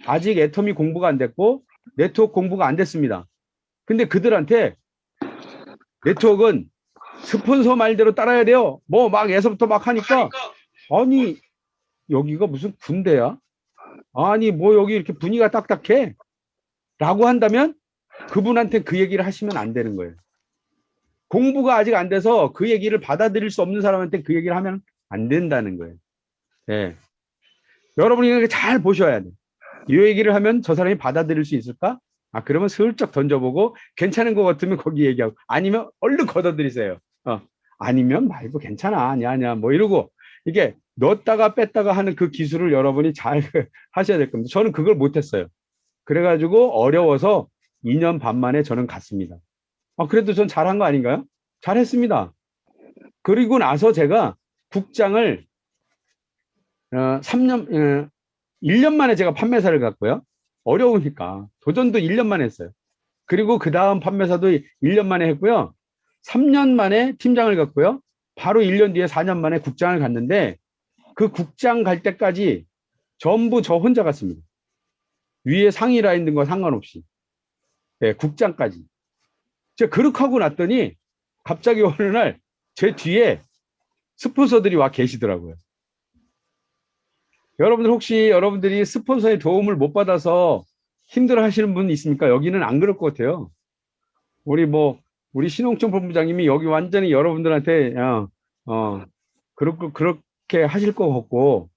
[SPEAKER 5] 아직 애터미 공부가 안 됐고 네트워크 공부가 안 됐습니다. 근데 그들한테 네트워크는 스폰서 말대로 따라야 돼요. 뭐 막 예서부터 막 하니까 아니 여기가 무슨 군대야? 아니 뭐 여기 이렇게 분위기가 딱딱해? 라고 한다면 그분한테 그 얘기를 하시면 안 되는 거예요. 공부가 아직 안 돼서 그 얘기를 받아들일 수 없는 사람한테 그 얘기를 하면 안 된다는 거예요. 네. 여러분이 이렇게 잘 보셔야 돼. 이 얘기를 하면 저 사람이 받아들일 수 있을까? 그러면 슬쩍 던져보고 괜찮은 것 같으면 거기 얘기하고 아니면 얼른 걷어들이세요. 아니면 말고 괜찮아 아니야 뭐 이러고 이게 넣었다가 뺐다가 하는 그 기술을 여러분이 잘 하셔야 될 겁니다. 저는 그걸 못했어요. 그래가지고 어려워서 2년 반 만에 저는 갔습니다. 그래도 전 잘한 거 아닌가요? 잘했습니다. 그리고 나서 제가 국장을 1년 만에 제가 판매사를 갔고요. 어려우니까 도전도 1년 만에 했어요. 그리고 그 다음 판매사도 1년 만에 했고요. 3년 만에 팀장을 갔고요. 바로 1년 뒤에 4년 만에 국장을 갔는데 그 국장 갈 때까지 전부 저 혼자 갔습니다. 위에 상의라 있는 거 상관없이. 네, 국장까지. 제가 그렇게 하고 났더니 갑자기 어느 날 제 뒤에 스폰서들이 와 계시더라고요. 여러분들 혹시 여러분들이 스폰서의 도움을 못 받아서 힘들어 하시는 분 있습니까? 여기는 안 그럴 것 같아요. 우리 신홍천 본부장님이 여기 완전히 여러분들한테, 그렇게 하실 것 같고,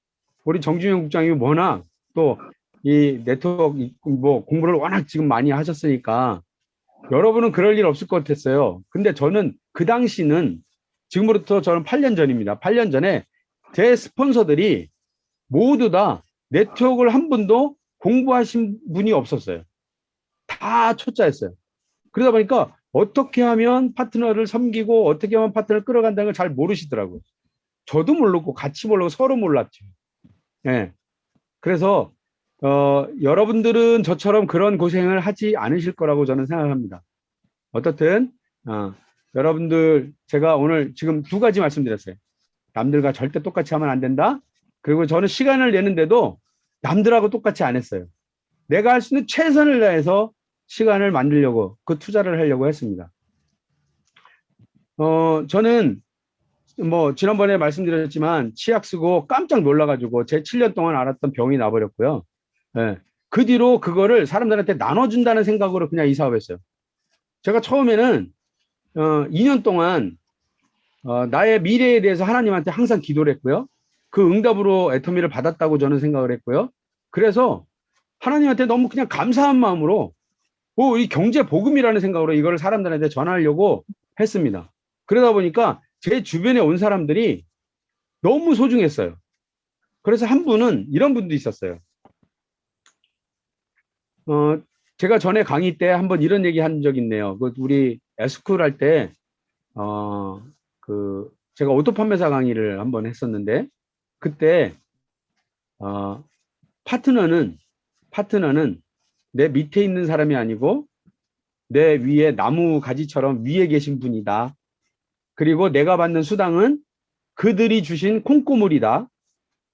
[SPEAKER 5] 우리 정준영 국장님이 워낙 또 이 네트워크, 공부를 워낙 지금 많이 하셨으니까, 여러분은 그럴 일 없을 것 같았어요. 근데 저는 그 당시는, 지금으로부터 저는 8년 전입니다. 8년 전에 제 스폰서들이 모두 다 네트워크를 한 분도 공부하신 분이 없었어요. 다 초짜였어요. 그러다 보니까 어떻게 하면 파트너를 섬기고 어떻게 하면 파트너를 끌어간다는 걸 잘 모르시더라고요. 저도 모르고 같이 모르고 서로 몰랐죠. 예. 그래서 여러분들은 저처럼 그런 고생을 하지 않으실 거라고 저는 생각합니다. 어떻든 여러분들 제가 오늘 지금 두 가지 말씀드렸어요. 남들과 절대 똑같이 하면 안 된다. 그리고 저는 시간을 내는데도 남들하고 똑같이 안 했어요. 내가 할 수 있는 최선을 다해서 시간을 만들려고 그 투자를 하려고 했습니다. 저는 지난번에 말씀드렸지만 치약 쓰고 깜짝 놀라가지고 제 7년 동안 앓았던 병이 나버렸고요. 예. 그 뒤로 그거를 사람들한테 나눠준다는 생각으로 그냥 이 사업했어요. 제가 처음에는 2년 동안 나의 미래에 대해서 하나님한테 항상 기도를 했고요. 그 응답으로 애터미를 받았다고 저는 생각을 했고요. 그래서 하나님한테 너무 그냥 감사한 마음으로 이 경제 복음이라는 생각으로 이걸 사람들한테 전하려고 했습니다. 그러다 보니까 제 주변에 온 사람들이 너무 소중했어요. 그래서 한 분은 이런 분도 있었어요. 제가 전에 강의 때 한번 이런 얘기 한 적 있네요. 우리 에스쿨 할 때, 제가 오토 판매사 강의를 한번 했었는데, 그때, 파트너는 내 밑에 있는 사람이 아니고, 내 위에 나무 가지처럼 위에 계신 분이다. 그리고 내가 받는 수당은 그들이 주신 콩고물이다.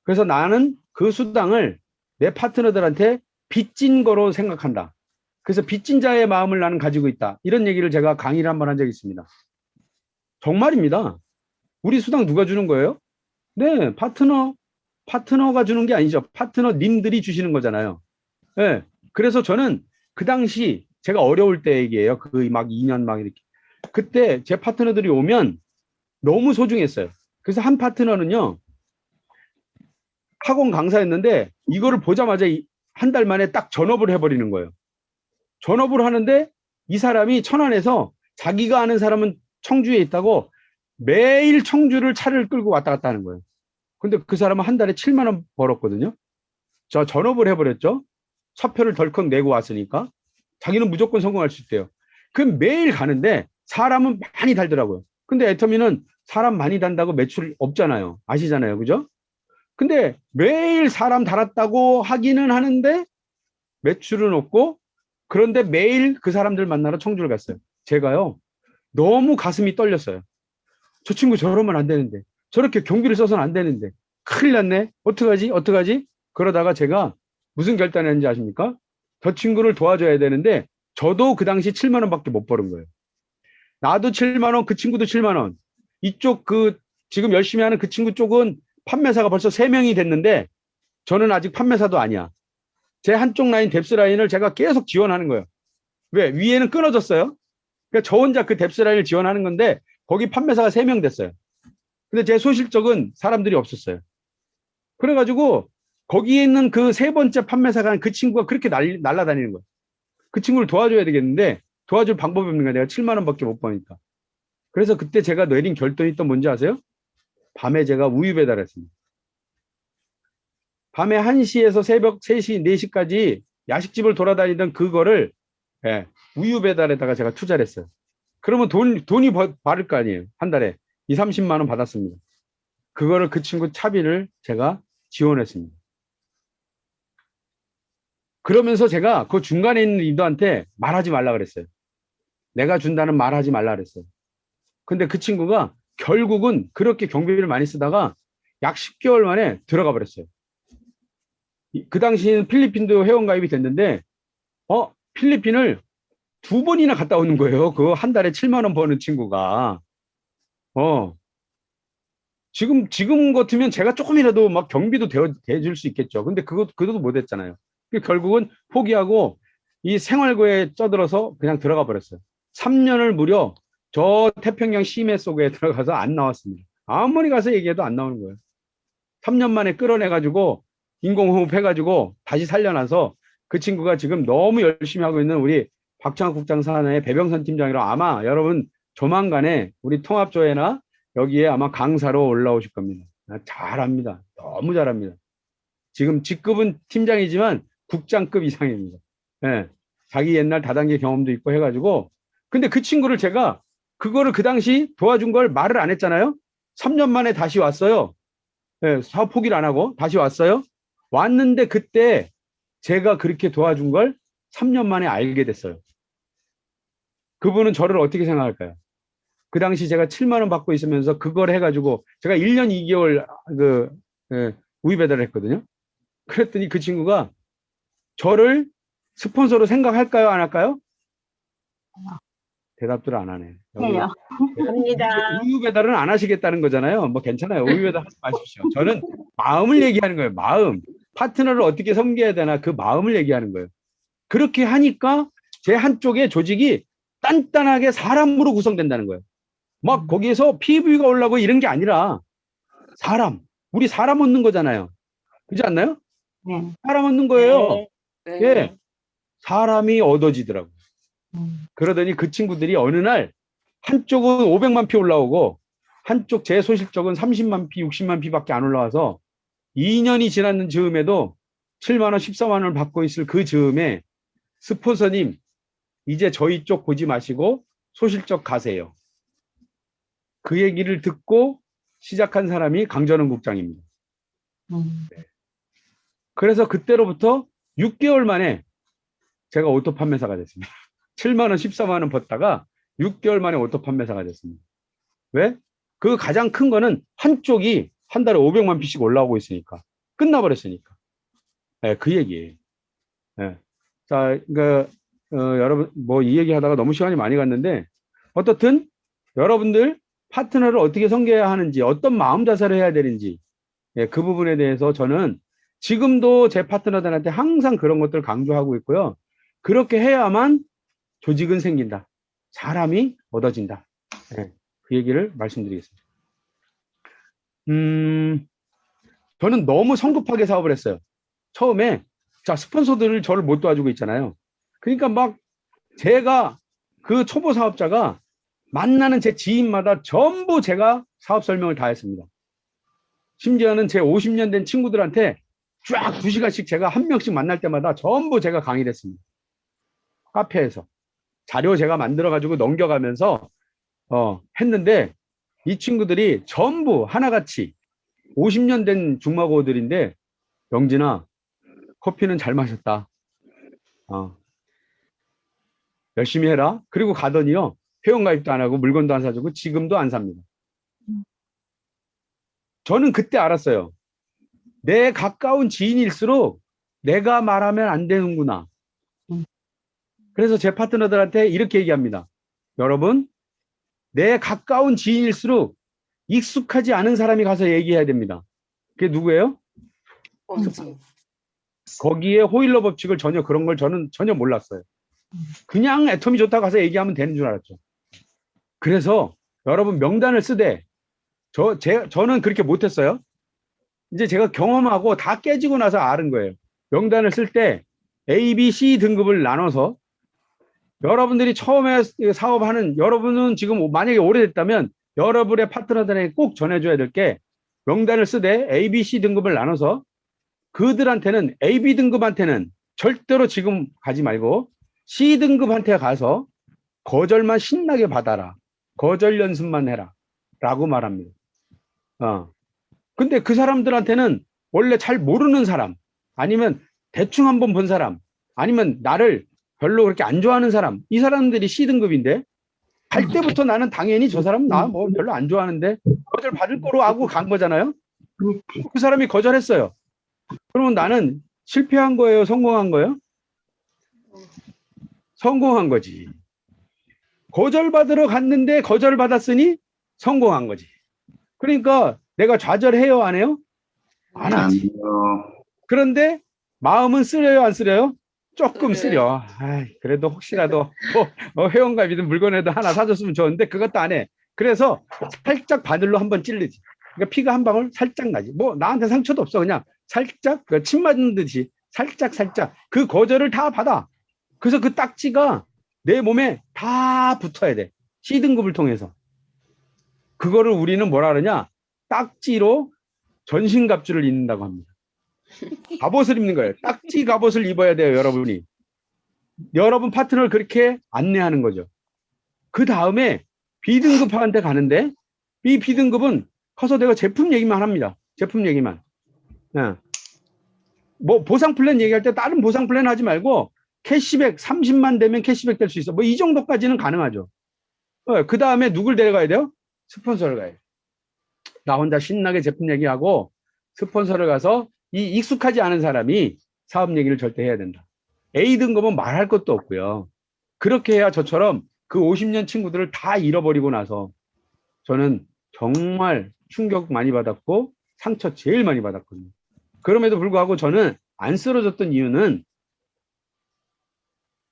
[SPEAKER 5] 그래서 나는 그 수당을 내 파트너들한테 빚진 거로 생각한다. 그래서 빚진 자의 마음을 나는 가지고 있다. 이런 얘기를 제가 강의를 한번 한 적이 있습니다. 정말입니다. 우리 수당 누가 주는 거예요? 네, 파트너가 주는 게 아니죠. 파트너님들이 주시는 거잖아요. 네, 그래서 저는 그 당시 제가 어려울 때 얘기예요. 막 2년 막 이렇게. 그때 제 파트너들이 오면 너무 소중했어요. 그래서 한 파트너는요, 학원 강사였는데 이거를 보자마자 한 달 만에 딱 전업을 해버리는 거예요. 전업을 하는데 이 사람이 천안에서 자기가 아는 사람은 청주에 있다고 매일 청주를 차를 끌고 왔다 갔다 하는 거예요. 근데 그 사람은 한 달에 7만 원 벌었거든요. 저 전업을 해버렸죠. 사표를 덜컥 내고 왔으니까 자기는 무조건 성공할 수 있대요. 그 매일 가는데 사람은 많이 달더라고요. 근데 애터미는 사람 많이 단다고 매출 없잖아요. 아시잖아요. 그죠? 근데 매일 사람 달았다고 하기는 하는데 매출은 없고, 그런데 매일 그 사람들 만나러 청주를 갔어요. 제가요, 너무 가슴이 떨렸어요. 저 친구 저러면 안 되는데, 저렇게 경비를 써서는 안 되는데, 큰일 났네. 어떡하지? 그러다가 제가 무슨 결단을 했는지 아십니까? 저 친구를 도와줘야 되는데 저도 그 당시 7만 원밖에 못 버는 거예요. 나도 7만 원, 그 친구도 7만 원. 이쪽 지금 열심히 하는 그 친구 쪽은 판매사가 벌써 3명이 됐는데 저는 아직 판매사도 아니야. 제 한쪽 라인, 뎁스 라인을 제가 계속 지원하는 거예요. 왜? 위에는 끊어졌어요. 그러니까 저 혼자 그 뎁스 라인을 지원하는 건데 거기 판매사가 3명 됐어요. 근데 제 소실적은 사람들이 없었어요. 그래가지고 거기에 있는 그 3번째 판매사가 그 친구가 그렇게 날아다니는 거예요. 그 친구를 도와줘야 되겠는데 도와줄 방법이 없는 거야. 내가 7만 원밖에 못 버니까. 그래서 그때 제가 내린 결론이 또 뭔지 아세요? 밤에 제가 우유 배달했습니다. 밤에 1시에서 새벽 3시, 4시까지 야식집을 돌아다니던 그거를 우유 배달에다가 제가 투자를 했어요. 그러면 돈이 바를 거 아니에요. 한 달에 30만 원 받았습니다. 그거를 그 친구 차비를 제가 지원했습니다. 그러면서 제가 그 중간에 있는 리더한테 말하지 말라 그랬어요. 내가 준다는 말하지 말라 그랬어요. 근데 그 친구가 결국은 그렇게 경비를 많이 쓰다가 약 10개월 만에 들어가 버렸어요. 그 당시에는 필리핀도 회원가입이 됐는데 필리핀을 2번이나 갔다 오는 거예요. 그 한 달에 7만 원 버는 친구가. 지금 같으면 제가 조금이라도 막 경비도 대줄 수 있겠죠. 근데 그것도 못 했잖아요. 결국은 포기하고 이 생활고에 쩌들어서 그냥 들어가 버렸어요. 3년을 무려 저 태평양 심해 속에 들어가서 안 나왔습니다. 아무리 가서 얘기해도 안 나오는 거예요. 3년 만에 끌어내가지고 인공호흡 해가지고 다시 살려놔서 그 친구가 지금 너무 열심히 하고 있는 우리 박창학 국장 산하의 배병선 팀장이라 아마 여러분 조만간에 우리 통합조회나 여기에 아마 강사로 올라오실 겁니다. 잘합니다. 너무 잘합니다. 지금 직급은 팀장이지만 국장급 이상입니다. 예. 자기 옛날 다단계 경험도 있고 해가지고 근데 그 친구를 제가 그거를 그 당시 도와준 걸 말을 안 했잖아요. 3년 만에 다시 왔어요. 예, 사업 포기를 안 하고 다시 왔어요. 왔는데 그때 제가 그렇게 도와준 걸 3년 만에 알게 됐어요. 그분은 저를 어떻게 생각할까요? 그 당시 제가 7만 원 받고 있으면서 그걸 해가지고 제가 1년 2개월 우유 배달을 했거든요. 그랬더니 그 친구가 저를 스폰서로 생각할까요? 안 할까요? 대답들 안 하네.
[SPEAKER 6] 해요. 합니다.
[SPEAKER 5] 우유 배달은 안 하시겠다는 거잖아요. 뭐 괜찮아요. 우유 배달 하지 마십시오. 저는 마음을 얘기하는 거예요. 마음. 파트너를 어떻게 섬겨야 되나 그 마음을 얘기하는 거예요. 그렇게 하니까 제 한쪽의 조직이 단단하게 사람으로 구성된다는 거예요. 막 거기에서 PV가 올라오고 이런 게 아니라 우리 사람 얻는 거잖아요. 그렇지 않나요?
[SPEAKER 6] 네.
[SPEAKER 5] 사람 얻는 거예요.
[SPEAKER 3] 네.
[SPEAKER 5] 예. 사람이 얻어지더라고요. 그러더니 그 친구들이 어느 날 한쪽은 500만 피 올라오고 한쪽 제 소실적은 30만 피, 60만 피밖에 안 올라와서 2년이 지났는 즈음에도 7만 원, 14만 원을 받고 있을 그 즈음에 스폰서님 이제 저희 쪽 보지 마시고 소실적 가세요. 그 얘기를 듣고 시작한 사람이 강전원 국장입니다. 그래서 그때로부터 6개월 만에 제가 오토 판매사가 됐습니다. 7만 원, 14만 원 벌다가 6개월 만에 오토 판매사가 됐습니다. 왜? 그 가장 큰 거는 한쪽이 한 달에 500만 피씩 올라오고 있으니까. 끝나버렸으니까. 네, 그 얘기예요. 네. 자, 여러분, 뭐 이 얘기 하다가 너무 시간이 많이 갔는데, 어떻든 여러분들 파트너를 어떻게 섬겨야 하는지, 어떤 마음 자세를 해야 되는지, 예, 그 부분에 대해서 저는 지금도 제 파트너들한테 항상 그런 것들을 강조하고 있고요. 그렇게 해야만 조직은 생긴다. 사람이 얻어진다. 예, 그 얘기를 말씀드리겠습니다. 저는 너무 성급하게 사업을 했어요. 처음에, 자, 스폰서들을 저를 못 도와주고 있잖아요. 그러니까 막 제가 그 초보 사업자가 만나는 제 지인마다 전부 제가 사업 설명을 다 했습니다. 심지어는 제 50년 된 친구들한테 쫙 2시간씩 제가 한 명씩 만날 때마다 전부 제가 강의를 했습니다. 카페에서. 자료 제가 만들어가지고 넘겨가면서 했는데 이 친구들이 전부 하나같이 50년 된 중마고들인데 영진아 커피는 잘 마셨다. 열심히 해라. 그리고 가더니요. 회원가입도 안 하고 물건도 안 사주고 지금도 안 삽니다. 저는 그때 알았어요. 내 가까운 지인일수록 내가 말하면 안 되는구나. 그래서 제 파트너들한테 이렇게 얘기합니다. 여러분, 내 가까운 지인일수록 익숙하지 않은 사람이 가서 얘기해야 됩니다. 그게 누구예요? 거기에 호일러 법칙을 그런 걸 저는 전혀 몰랐어요. 그냥 애텀이 좋다고 가서 얘기하면 되는 줄 알았죠. 그래서 여러분 명단을 쓰되 저는 그렇게 못했어요. 이제 제가 경험하고 다 깨지고 나서 아는 거예요. 명단을 쓸 때 A, B, C 등급을 나눠서 여러분들이 처음에 사업하는 여러분은 지금 만약에 오래됐다면 여러분의 파트너들에게 꼭 전해줘야 될 게 명단을 쓰되 A, B, C 등급을 나눠서 그들한테는 A, B 등급한테는 절대로 지금 가지 말고 C 등급한테 가서 거절만 신나게 받아라. 거절 연습만 해라. 라고 말합니다. 근데 그 사람들한테는 원래 잘 모르는 사람, 아니면 대충 한번 본 사람, 아니면 나를 별로 그렇게 안 좋아하는 사람, 이 사람들이 C등급인데, 갈 때부터 나는 당연히 저 사람 나 뭐 별로 안 좋아하는데, 거절 받을 거로 하고 간 거잖아요? 그 사람이 거절했어요. 그러면 나는 실패한 거예요? 성공한 거예요? 성공한 거지. 거절받으러 갔는데 거절받았으니 성공한 거지. 그러니까 내가 좌절해요, 안 해요? 안 하지. 그런데 마음은 쓰려요, 안 쓰려요? 조금 쓰려. 그래도 혹시라도 회원가입이든 물건에도 하나 사줬으면 좋은데 그것도 안 해. 그래서 살짝 바늘로 한번 찔르지. 그러니까 피가 한 방울 살짝 나지. 뭐 나한테 상처도 없어. 그냥 살짝 침 맞는 듯이 살짝 그 거절을 다 받아. 그래서 그 딱지가 내 몸에 다 붙어야 돼. C등급을 통해서. 그거를 우리는 뭐라 그러냐? 딱지로 전신갑주를 입는다고 합니다. 갑옷을 입는 거예요. 딱지 갑옷을 입어야 돼요, 여러분이. 여러분 파트너를 그렇게 안내하는 거죠. 그 다음에 B등급한테 가는데 이 B등급은 커서 내가 제품 얘기만 합니다. 제품 얘기만. 뭐 보상 플랜 얘기할 때 다른 보상 플랜 하지 말고 캐시백 30만 되면 캐시백 될 수 있어. 뭐 이 정도까지는 가능하죠. 그 다음에 누굴 데려가야 돼요? 스폰서를 가야 돼요. 나 혼자 신나게 제품 얘기하고 스폰서를 가서 이 익숙하지 않은 사람이 사업 얘기를 절대 해야 된다. A등급은 말할 것도 없고요. 그렇게 해야 저처럼 그 50년 친구들을 다 잃어버리고 나서 저는 정말 충격 많이 받았고 상처 제일 많이 받았거든요. 그럼에도 불구하고 저는 안 쓰러졌던 이유는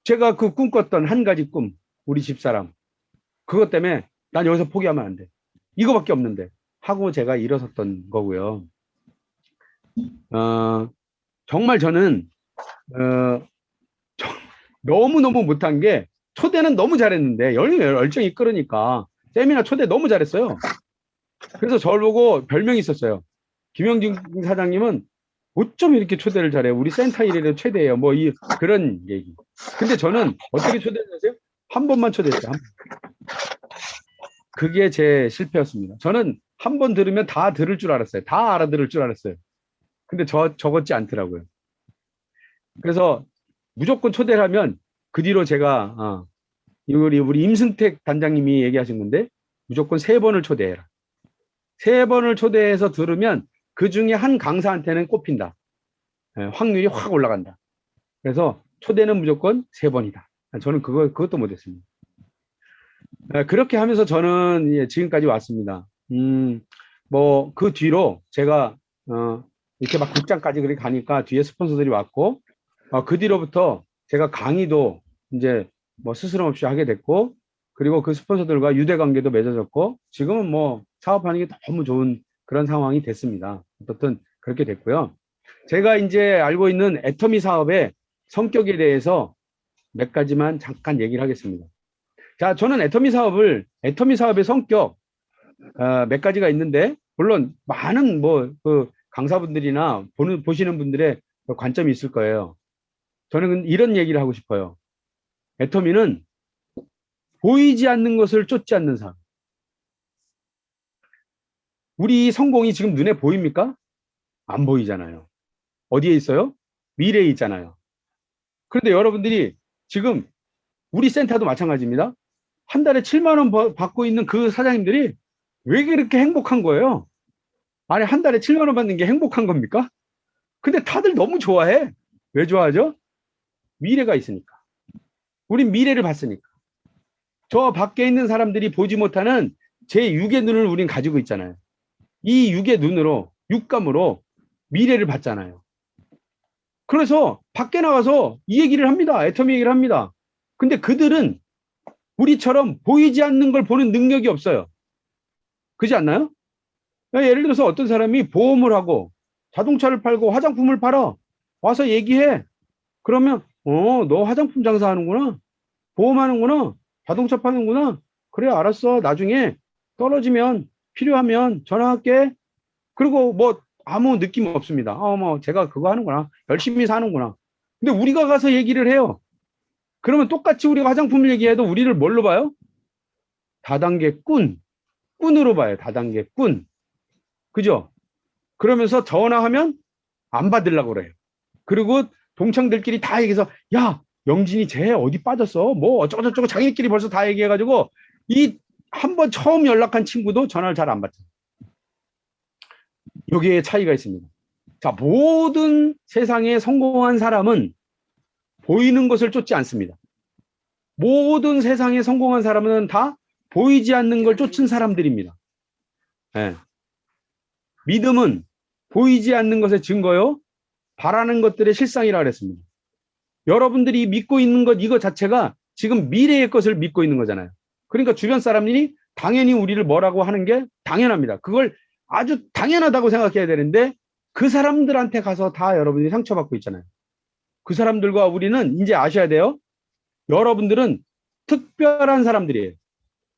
[SPEAKER 5] 제가 그 꿈꿨던 한 가지 꿈, 우리 집사람, 그것 때문에 난 여기서 포기하면 안 돼. 이거밖에 없는데 하고 제가 일어섰던 거고요. 정말 저는 너무너무 못한 게 초대는 너무 잘했는데 열정이 끓으니까 세미나 초대 너무 잘했어요. 그래서 저를 보고 별명이 있었어요. 김영진 사장님은 어쩜 이렇게 초대를 잘해? 우리 센터 일에도 최대예요. 뭐 그런 얘기. 근데 저는 어떻게 초대를 하세요? 한 번만 초대했어요. 그게 제 실패였습니다. 저는 한 번 들으면 다 들을 줄 알았어요. 다 알아들을 줄 알았어요. 근데 적었지 않더라고요. 그래서 무조건 초대를 하면 그 뒤로 제가 우리 임승택 단장님이 얘기하신 건데 무조건 3번을 초대해라. 3번을 초대해서 들으면 그 중에 한 강사한테는 꼽힌다. 확률이 확 올라간다. 그래서 초대는 무조건 3번이다. 저는 그것도 못했습니다. 그렇게 하면서 저는 지금까지 왔습니다. 뭐 그 뒤로 제가 이렇게 막 극장까지 그렇게 가니까 뒤에 스폰서들이 왔고 그 뒤로부터 제가 강의도 이제 뭐 스스럼 없이 하게 됐고 그리고 그 스폰서들과 유대 관계도 맺어졌고 지금은 뭐 사업하는 게 너무 좋은 그런 상황이 됐습니다. 어떻든 그렇게 됐고요. 제가 이제 알고 있는 애터미 사업의 성격에 대해서 몇 가지만 잠깐 얘기를 하겠습니다. 자, 저는 애터미 사업의 성격 몇 가지가 있는데 물론 많은 그 강사분들이나 보시는 분들의 관점이 있을 거예요. 저는 이런 얘기를 하고 싶어요. 애터미는 보이지 않는 것을 쫓지 않는 사람. 우리 성공이 지금 눈에 보입니까? 안 보이잖아요. 어디에 있어요? 미래에 있잖아요. 그런데 여러분들이 지금 우리 센터도 마찬가지입니다. 한 달에 7만 원 받고 있는 그 사장님들이 왜 그렇게 행복한 거예요? 아니, 한 달에 7만 원 받는 게 행복한 겁니까? 근데 다들 너무 좋아해. 왜 좋아하죠? 미래가 있으니까. 우린 미래를 봤으니까. 저 밖에 있는 사람들이 보지 못하는 제6의 눈을 우린 가지고 있잖아요. 이 6의 눈으로, 육감으로 미래를 봤잖아요. 그래서 밖에 나가서 이 얘기를 합니다. 애터미 얘기를 합니다. 근데 그들은 우리처럼 보이지 않는 걸 보는 능력이 없어요. 그렇지 않나요? 예를 들어서 어떤 사람이 보험을 하고 자동차를 팔고 화장품을 팔아. 와서 얘기해. 그러면 너 화장품 장사하는구나. 보험하는구나. 자동차 파는구나. 그래, 알았어. 나중에 떨어지면 필요하면 전화할게. 그리고 뭐 아무 느낌 없습니다. 뭐 제가 그거 하는구나. 열심히 사는구나. 근데 우리가 가서 얘기를 해요. 그러면 똑같이 우리가 화장품을 얘기해도 우리를 뭘로 봐요? 다단계 꾼으로 봐요. 다단계 꾼. 그죠? 그러면서 전화하면 안 받으려고 그래요. 그리고 동창들끼리 다 얘기해서 야, 영진이 쟤 어디 빠졌어? 뭐 어쩌고저쩌고 자기끼리 벌써 다 얘기해가지고 이 한 번 처음 연락한 친구도 전화를 잘 안 받죠. 여기에 차이가 있습니다. 자, 모든 세상에 성공한 사람은 보이는 것을 쫓지 않습니다. 모든 세상에 성공한 사람은 다 보이지 않는 걸 쫓은 사람들입니다. 네. 믿음은 보이지 않는 것의 증거요. 바라는 것들의 실상이라 그랬습니다. 여러분들이 믿고 있는 것 이거 자체가 지금 미래의 것을 믿고 있는 거잖아요. 그러니까 주변 사람들이 당연히 우리를 뭐라고 하는 게 당연합니다. 그걸 아주 당연하다고 생각해야 되는데 그 사람들한테 가서 다 여러분들이 상처받고 있잖아요. 그 사람들과 우리는 이제 아셔야 돼요. 여러분들은 특별한 사람들이에요.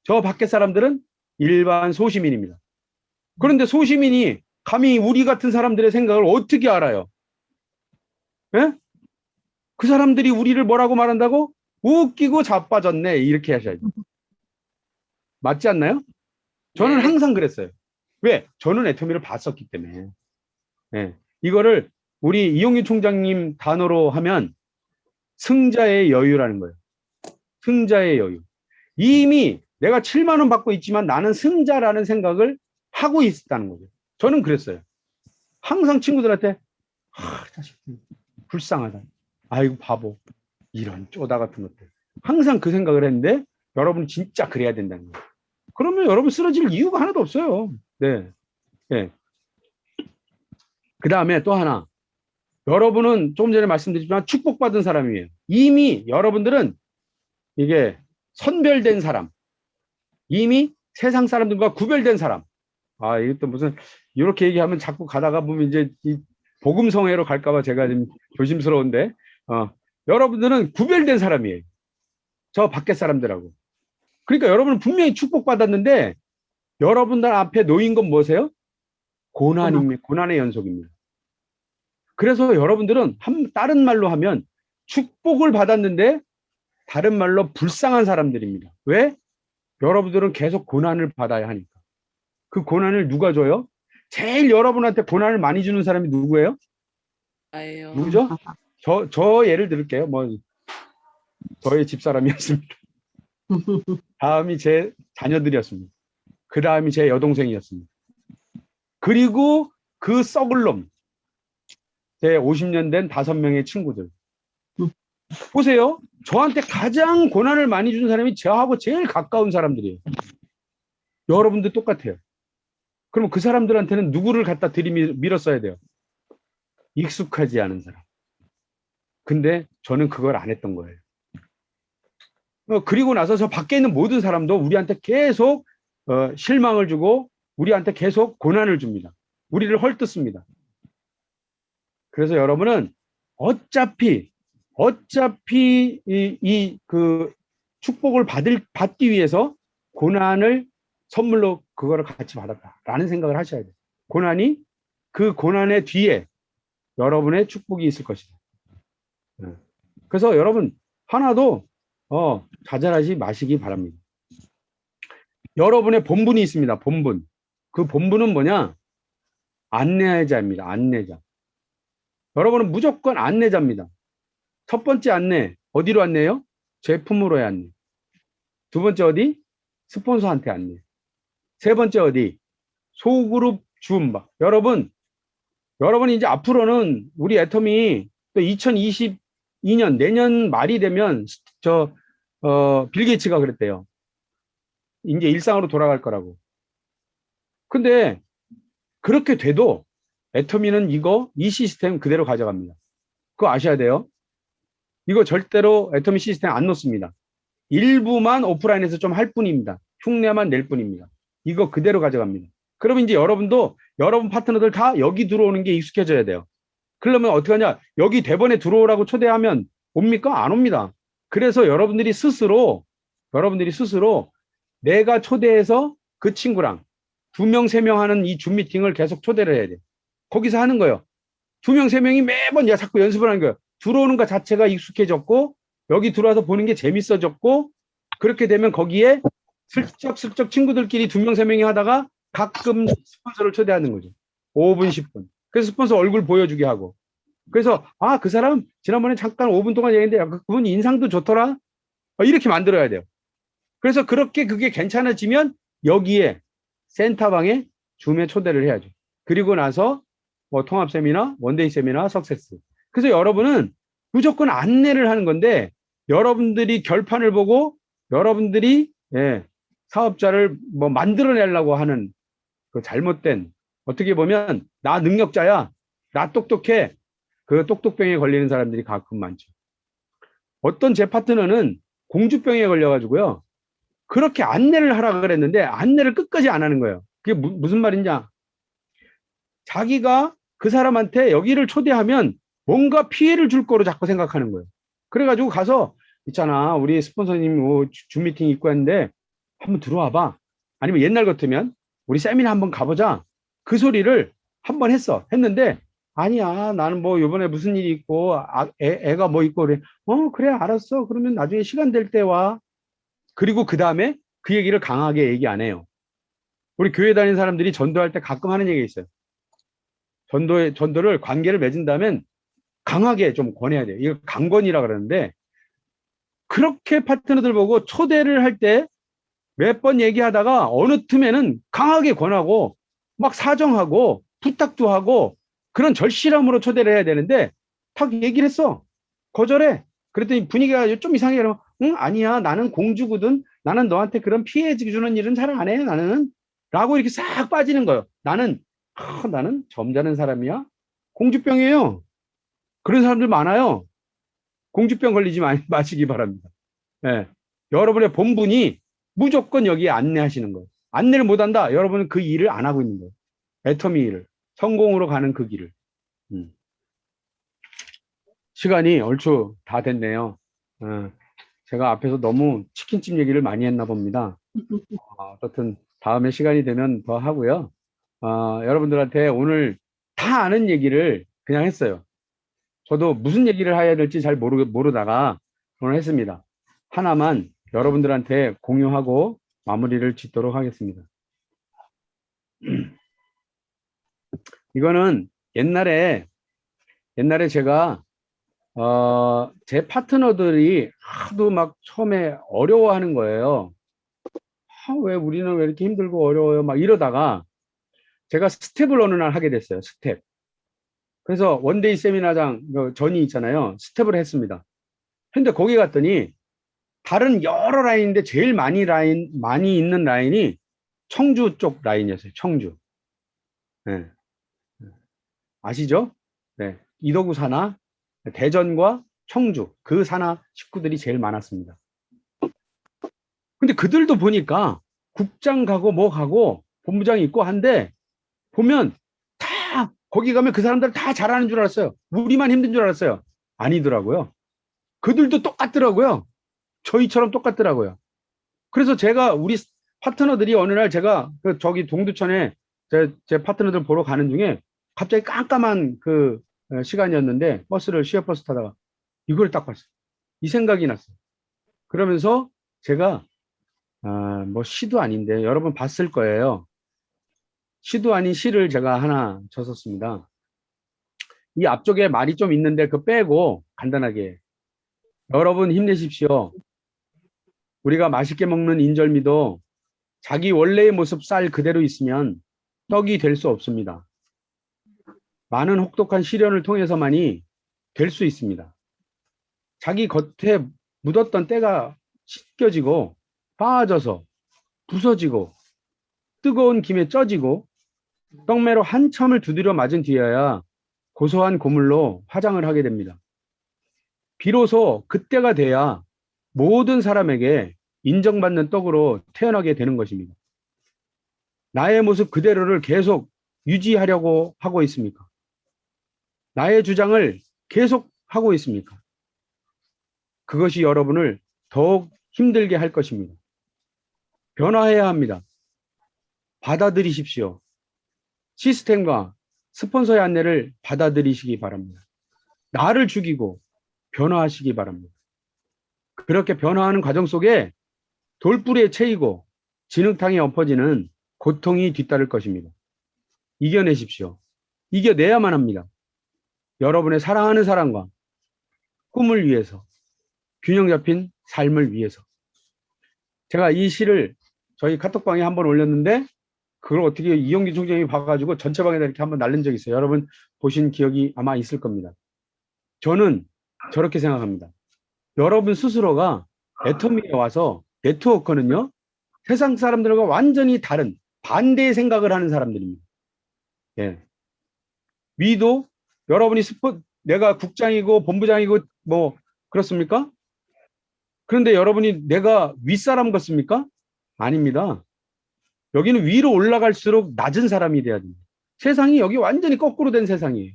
[SPEAKER 5] 저 밖에 사람들은 일반 소시민입니다. 그런데 소시민이 감히 우리 같은 사람들의 생각을 어떻게 알아요? 예? 그 사람들이 우리를 뭐라고 말한다고? 웃기고 자빠졌네. 이렇게 하셔야죠. 맞지 않나요? 저는
[SPEAKER 3] 네.
[SPEAKER 5] 항상 그랬어요. 왜? 저는 애터미를 봤었기 때문에. 예. 이거를 우리 이용규 총장님 단어로 하면 승자의 여유라는 거예요. 승자의 여유. 이미 내가 7만 원 받고 있지만 나는 승자라는 생각을 하고 있었다는 거죠. 저는 그랬어요. 항상 친구들한테 자식들 불쌍하다. 아이고 바보. 이런 쪼다 같은 것들. 항상 그 생각을 했는데 여러분 진짜 그래야 된다는 거예요. 그러면 여러분 쓰러질 이유가 하나도 없어요. 네. 네. 그 다음에 또 하나. 여러분은 조금 전에 말씀드렸지만 축복받은 사람이에요. 이미 여러분들은 이게 선별된 사람. 이미 세상 사람들과 구별된 사람. 아, 이것도 무슨, 이렇게 얘기하면 자꾸 가다가 보면 이제 이 복음성회로 갈까봐 제가 좀 조심스러운데, 여러분들은 구별된 사람이에요. 저 밖에 사람들하고. 그러니까 여러분은 분명히 축복받았는데, 여러분들 앞에 놓인 건 뭐세요? 고난입니다. 고난의 연속입니다. 그래서 여러분들은 다른 말로 하면 축복을 받았는데, 다른 말로 불쌍한 사람들입니다. 왜? 여러분들은 계속 고난을 받아야 하니까. 그 고난을 누가 줘요? 제일 여러분한테 고난을 많이 주는 사람이 누구예요?
[SPEAKER 3] 아예요.
[SPEAKER 5] 누구죠? 저 예를 들을게요. 뭐, 저의 집사람이었습니다. 다음이 제 자녀들이었습니다. 그 다음이 제 여동생이었습니다. 그리고 그 썩을 놈. 제 50년 된 5명의 친구들. 보세요. 저한테 가장 고난을 많이 준 사람이 저하고 제일 가까운 사람들이에요. 여러분도 똑같아요. 그럼 그 사람들한테는 누구를 갖다 들이밀었어야 돼요? 익숙하지 않은 사람. 근데 저는 그걸 안 했던 거예요. 그리고 나서 저 밖에 있는 모든 사람도 우리한테 계속 실망을 주고 우리한테 계속 고난을 줍니다. 우리를 헐뜯습니다. 그래서 여러분은 어차피 그 축복을 받기 위해서 고난을 선물로 그거를 같이 받았다라는 생각을 하셔야 돼요. 고난이 그 고난의 뒤에 여러분의 축복이 있을 것이다. 그래서 여러분 하나도 좌절하지 마시기 바랍니다. 여러분의 본분이 있습니다. 본분. 그 본분은 뭐냐? 안내자입니다. 안내자. 여러분은 무조건 안내자입니다. 첫 번째 안내, 어디로 안내요? 제품으로의 안내. 두 번째 어디? 스폰서한테 안내. 세 번째 어디? 소그룹 주음바. 여러분이 이제 앞으로는 우리 애터미 또 2022년 내년 말이 되면 빌 게이츠가 그랬대요. 이제 일상으로 돌아갈 거라고. 근데 그렇게 돼도 애터미는 이 시스템 그대로 가져갑니다. 그거 아셔야 돼요. 이거 절대로 애터미 시스템 안 놓습니다. 일부만 오프라인에서 좀 할 뿐입니다. 흉내만 낼 뿐입니다. 이거 그대로 가져갑니다. 그러면 이제 여러분도 여러분 파트너들 다 여기 들어오는 게 익숙해져야 돼요. 그러면 어떻게 하냐? 여기 대본에 들어오라고 초대하면 옵니까? 안 옵니다. 그래서 여러분들이 스스로 내가 초대해서 그 친구랑 2명, 3명 하는 이 줌 미팅을 계속 초대를 해야 돼요. 거기서 하는 거예요. 2명, 3명이 매번 자꾸 연습을 하는 거예요. 들어오는 것 자체가 익숙해졌고 여기 들어와서 보는 게 재밌어졌고 그렇게 되면 거기에 슬쩍 친구들끼리 2명, 3명이 하다가 가끔 스폰서를 초대하는 거죠. 5분, 10분. 그래서 스폰서 얼굴 보여주게 하고. 그래서 그 사람 지난번에 잠깐 5분 동안 얘기했는데 그분 인상도 좋더라. 이렇게 만들어야 돼요. 그래서 그렇게 그게 괜찮아지면 여기에 센터방에 줌에 초대를 해야죠. 그리고 나서 뭐 통합 세미나, 원데이 세미나, 석세스. 그래서 여러분은 무조건 안내를 하는 건데 여러분들이 결판을 보고 여러분들이 사업자를 뭐 만들어내려고 하는 그 잘못된 어떻게 보면 나 능력자야, 나 똑똑해, 그 똑똑병에 걸리는 사람들이 가끔 많죠. 어떤 제 파트너는 공주병에 걸려가지고요. 그렇게 안내를 하라 그랬는데 안내를 끝까지 안 하는 거예요. 그게 무슨 말이냐? 자기가 그 사람한테 여기를 초대하면 뭔가 피해를 줄 거로 자꾸 생각하는 거예요. 그래가지고 가서 있잖아, 우리 스폰서님 줌 미팅 있고 했는데 한번 들어와 봐. 아니면 옛날 같으면 우리 세미나 한번 가보자. 그 소리를 한번 했는데 아니야, 나는 뭐 요번에 무슨 일이 있고 애가 뭐 있고 그래. 그래 알았어. 그러면 나중에 시간 될 때 와. 그리고 그 다음에 그 얘기를 강하게 얘기 안 해요. 우리 교회 다니는 사람들이 전도할 때 가끔 하는 얘기가 있어요. 전도를 관계를 맺은다면 강하게 좀 권해야 돼요. 이걸 강권이라 그러는데, 그렇게 파트너들 보고 초대를 할 때 몇 번 얘기하다가 어느 틈에는 강하게 권하고 막 사정하고 부탁도 하고 그런 절실함으로 초대를 해야 되는데 딱 얘기를 했어. 거절해. 그랬더니 분위기가 좀 이상해. 그러면 응 아니야, 나는 공주거든. 나는 너한테 그런 피해 주는 일은 잘 안 해. 나는 라고 이렇게 싹 빠지는 거예요. 나는 점잖은 사람이야. 공주병이에요. 그런 사람들 많아요. 공주병 걸리지 마시기 바랍니다. 예. 여러분의 본분이 무조건 여기에 안내하시는 거예요. 안내를 못한다. 여러분은 그 일을 안 하고 있는 거예요. 애터미 일을. 성공으로 가는 그 길을. 시간이 얼추 다 됐네요. 제가 앞에서 너무 치킨집 얘기를 많이 했나 봅니다. 어쨌든 다음에 시간이 되면 더 하고요. 여러분들한테 오늘 다 아는 얘기를 그냥 했어요. 저도 무슨 얘기를 해야 될지 잘 모르다가 오늘 했습니다. 하나만 여러분들한테 공유하고 마무리를 짓도록 하겠습니다. 이거는 옛날에 제가 제 파트너들이 하도 막 처음에 어려워하는 거예요. 왜 우리는 왜 이렇게 힘들고 어려워요? 막 이러다가 제가 스텝을 어느 날 하게 됐어요. 스텝. 그래서 원데이 세미나장 전이 있잖아요. 스텝을 했습니다. 근데 거기 갔더니 다른 여러 라인인데 제일 많이 있는 라인이 청주 쪽 라인이었어요. 청주. 네. 아시죠? 네. 이도구 산하, 대전과 청주, 그 산하 식구들이 제일 많았습니다. 근데 그들도 보니까 국장 가고 뭐 가고 본부장이 있고 한데 보면 다 거기 가면 그 사람들 다 잘하는 줄 알았어요. 우리만 힘든 줄 알았어요. 아니더라고요. 그들도 똑같더라고요. 저희처럼 똑같더라고요. 그래서 제가 우리 파트너들이 어느 날 제가 저기 동두천에 제 파트너들 보러 가는 중에 갑자기 깜깜한 그 시간이었는데 시외버스 타다가 이걸 딱 봤어요. 이 생각이 났어요. 그러면서 제가 뭐 시도 아닌데 여러분 봤을 거예요. 시도 아닌 시를 제가 하나 줬었습니다. 이 앞쪽에 말이 좀 있는데 그 빼고 간단하게 여러분 힘내십시오. 우리가 맛있게 먹는 인절미도 자기 원래의 모습 쌀 그대로 있으면 떡이 될 수 없습니다. 많은 혹독한 시련을 통해서만이 될 수 있습니다. 자기 겉에 묻었던 때가 씻겨지고 빠져서 부서지고 뜨거운 김에 쪄지고 떡매로 한참을 두드려 맞은 뒤에야 고소한 고물로 화장을 하게 됩니다. 비로소 그때가 돼야 모든 사람에게 인정받는 떡으로 태어나게 되는 것입니다. 나의 모습 그대로를 계속 유지하려고 하고 있습니까? 나의 주장을 계속 하고 있습니까? 그것이 여러분을 더욱 힘들게 할 것입니다. 변화해야 합니다. 받아들이십시오. 시스템과 스폰서의 안내를 받아들이시기 바랍니다. 나를 죽이고 변화하시기 바랍니다. 그렇게 변화하는 과정 속에 돌부리에 채이고 진흙탕에 엎어지는 고통이 뒤따를 것입니다. 이겨내십시오. 이겨내야만 합니다. 여러분의 사랑하는 사람과 꿈을 위해서, 균형 잡힌 삶을 위해서. 제가 이 시를 저희 카톡방에 한번 올렸는데 그걸 어떻게 이용기 총장이 봐가지고 전체 방에다 이렇게 한번 날린 적이 있어요. 여러분 보신 기억이 아마 있을 겁니다. 저는 저렇게 생각합니다. 여러분 스스로가 애터미에 와서 네트워커는요, 세상 사람들과 완전히 다른 반대의 생각을 하는 사람들입니다. 예. 위도 여러분이 내가 국장이고 본부장이고 뭐 그렇습니까? 그런데 여러분이 내가 윗사람 같습니까? 아닙니다. 여기는 위로 올라갈수록 낮은 사람이 돼야 됩니다. 세상이 여기 완전히 거꾸로 된 세상이에요.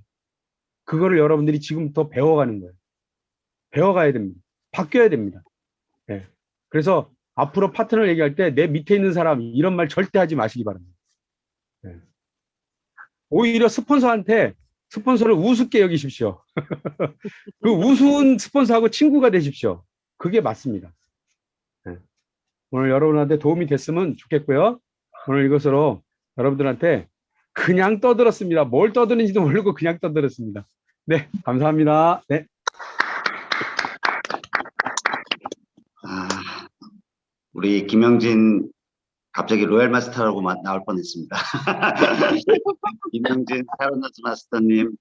[SPEAKER 5] 그거를 여러분들이 지금부터 배워가는 거예요. 배워가야 됩니다. 바뀌어야 됩니다. 예. 그래서 앞으로 파트너 얘기할 때 내 밑에 있는 사람 이런 말 절대 하지 마시기 바랍니다. 예. 오히려 스폰서한테 스폰서를 우습게 여기십시오. 그 우스운 스폰서하고 친구가 되십시오. 그게 맞습니다. 예. 오늘 여러분한테 도움이 됐으면 좋겠고요. 오늘 이것으로 여러분들한테 그냥 떠들었습니다. 뭘 떠드는지도 모르고 그냥 떠들었습니다. 네, 감사합니다. 네.
[SPEAKER 1] 우리 김영진 갑자기 로얄 마스터라고 나올 뻔했습니다. 김영진 샤론너스 마스터님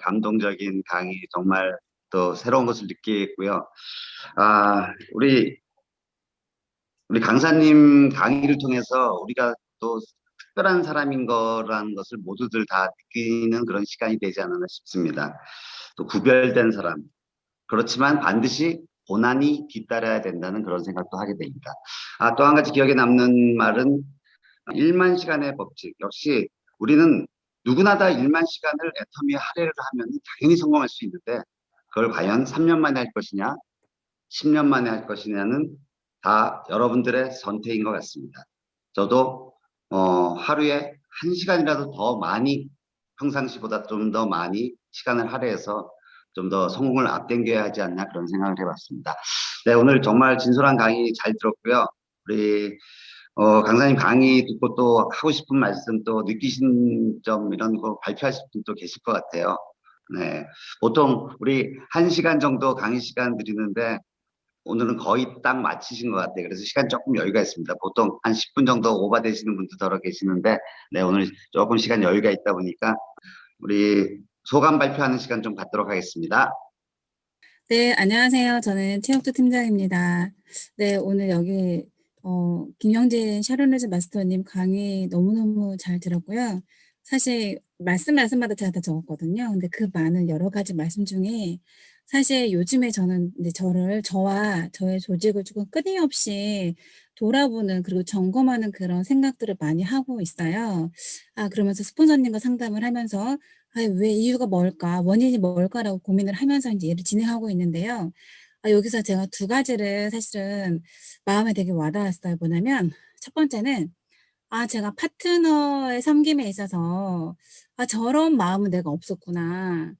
[SPEAKER 1] 감동적인 강의 정말 또 새로운 것을 느끼겠고요. 우리 강사님 강의를 통해서 우리가 또 특별한 사람인 거라는 것을 모두들 다 느끼는 그런 시간이 되지 않았나 싶습니다. 또 구별된 사람. 그렇지만 반드시 고난이 뒤따라야 된다는 그런 생각도 하게 됩니다. 또 한 가지 기억에 남는 말은 1만 시간의 법칙. 역시 우리는 누구나 다 1만 시간을 애터미 할애를 하면 당연히 성공할 수 있는데 그걸 과연 3년 만에 할 것이냐 10년 만에 할 것이냐는 다 여러분들의 선택인 것 같습니다. 저도 하루에 1시간이라도 더 많이 평상시보다 좀 더 많이 시간을 할애해서 좀 더 성공을 앞당겨야 하지 않나 그런 생각을 해봤습니다. 네, 오늘 정말 진솔한 강의 잘 들었고요. 우리 강사님 강의 듣고 또 하고 싶은 말씀 또 느끼신 점 이런 거 발표하실 분도 계실 것 같아요. 네, 보통 우리 1시간 정도 강의 시간 드리는데 오늘은 거의 딱 마치신 것 같아요. 그래서 시간 조금 여유가 있습니다. 보통 한 10분 정도 오버되시는 분도 더러 계시는데 네, 오늘 조금 시간 여유가 있다 보니까 우리 소감 발표하는 시간 좀 갖도록 하겠습니다.
[SPEAKER 7] 네, 안녕하세요. 저는 최혁주 팀장입니다. 네, 오늘 여기 김영진 샤론레즈 마스터님 강의 너무너무 잘 들었고요. 사실 말씀마다 제가 다 적었거든요. 근데 그 많은 여러 가지 말씀 중에 사실 요즘에 저는 이제 저와 저의 조직을 조금 끊임없이 돌아보는 그리고 점검하는 그런 생각들을 많이 하고 있어요. 그러면서 스폰서님과 상담을 하면서 왜 이유가 뭘까, 원인이 뭘까라고 고민을 하면서 이제 일을 진행하고 있는데요. 여기서 제가 두 가지를 사실은 마음에 되게 와닿았어요. 뭐냐면 첫 번째는 제가 파트너의 섬김에 있어서 저런 마음은 내가 없었구나.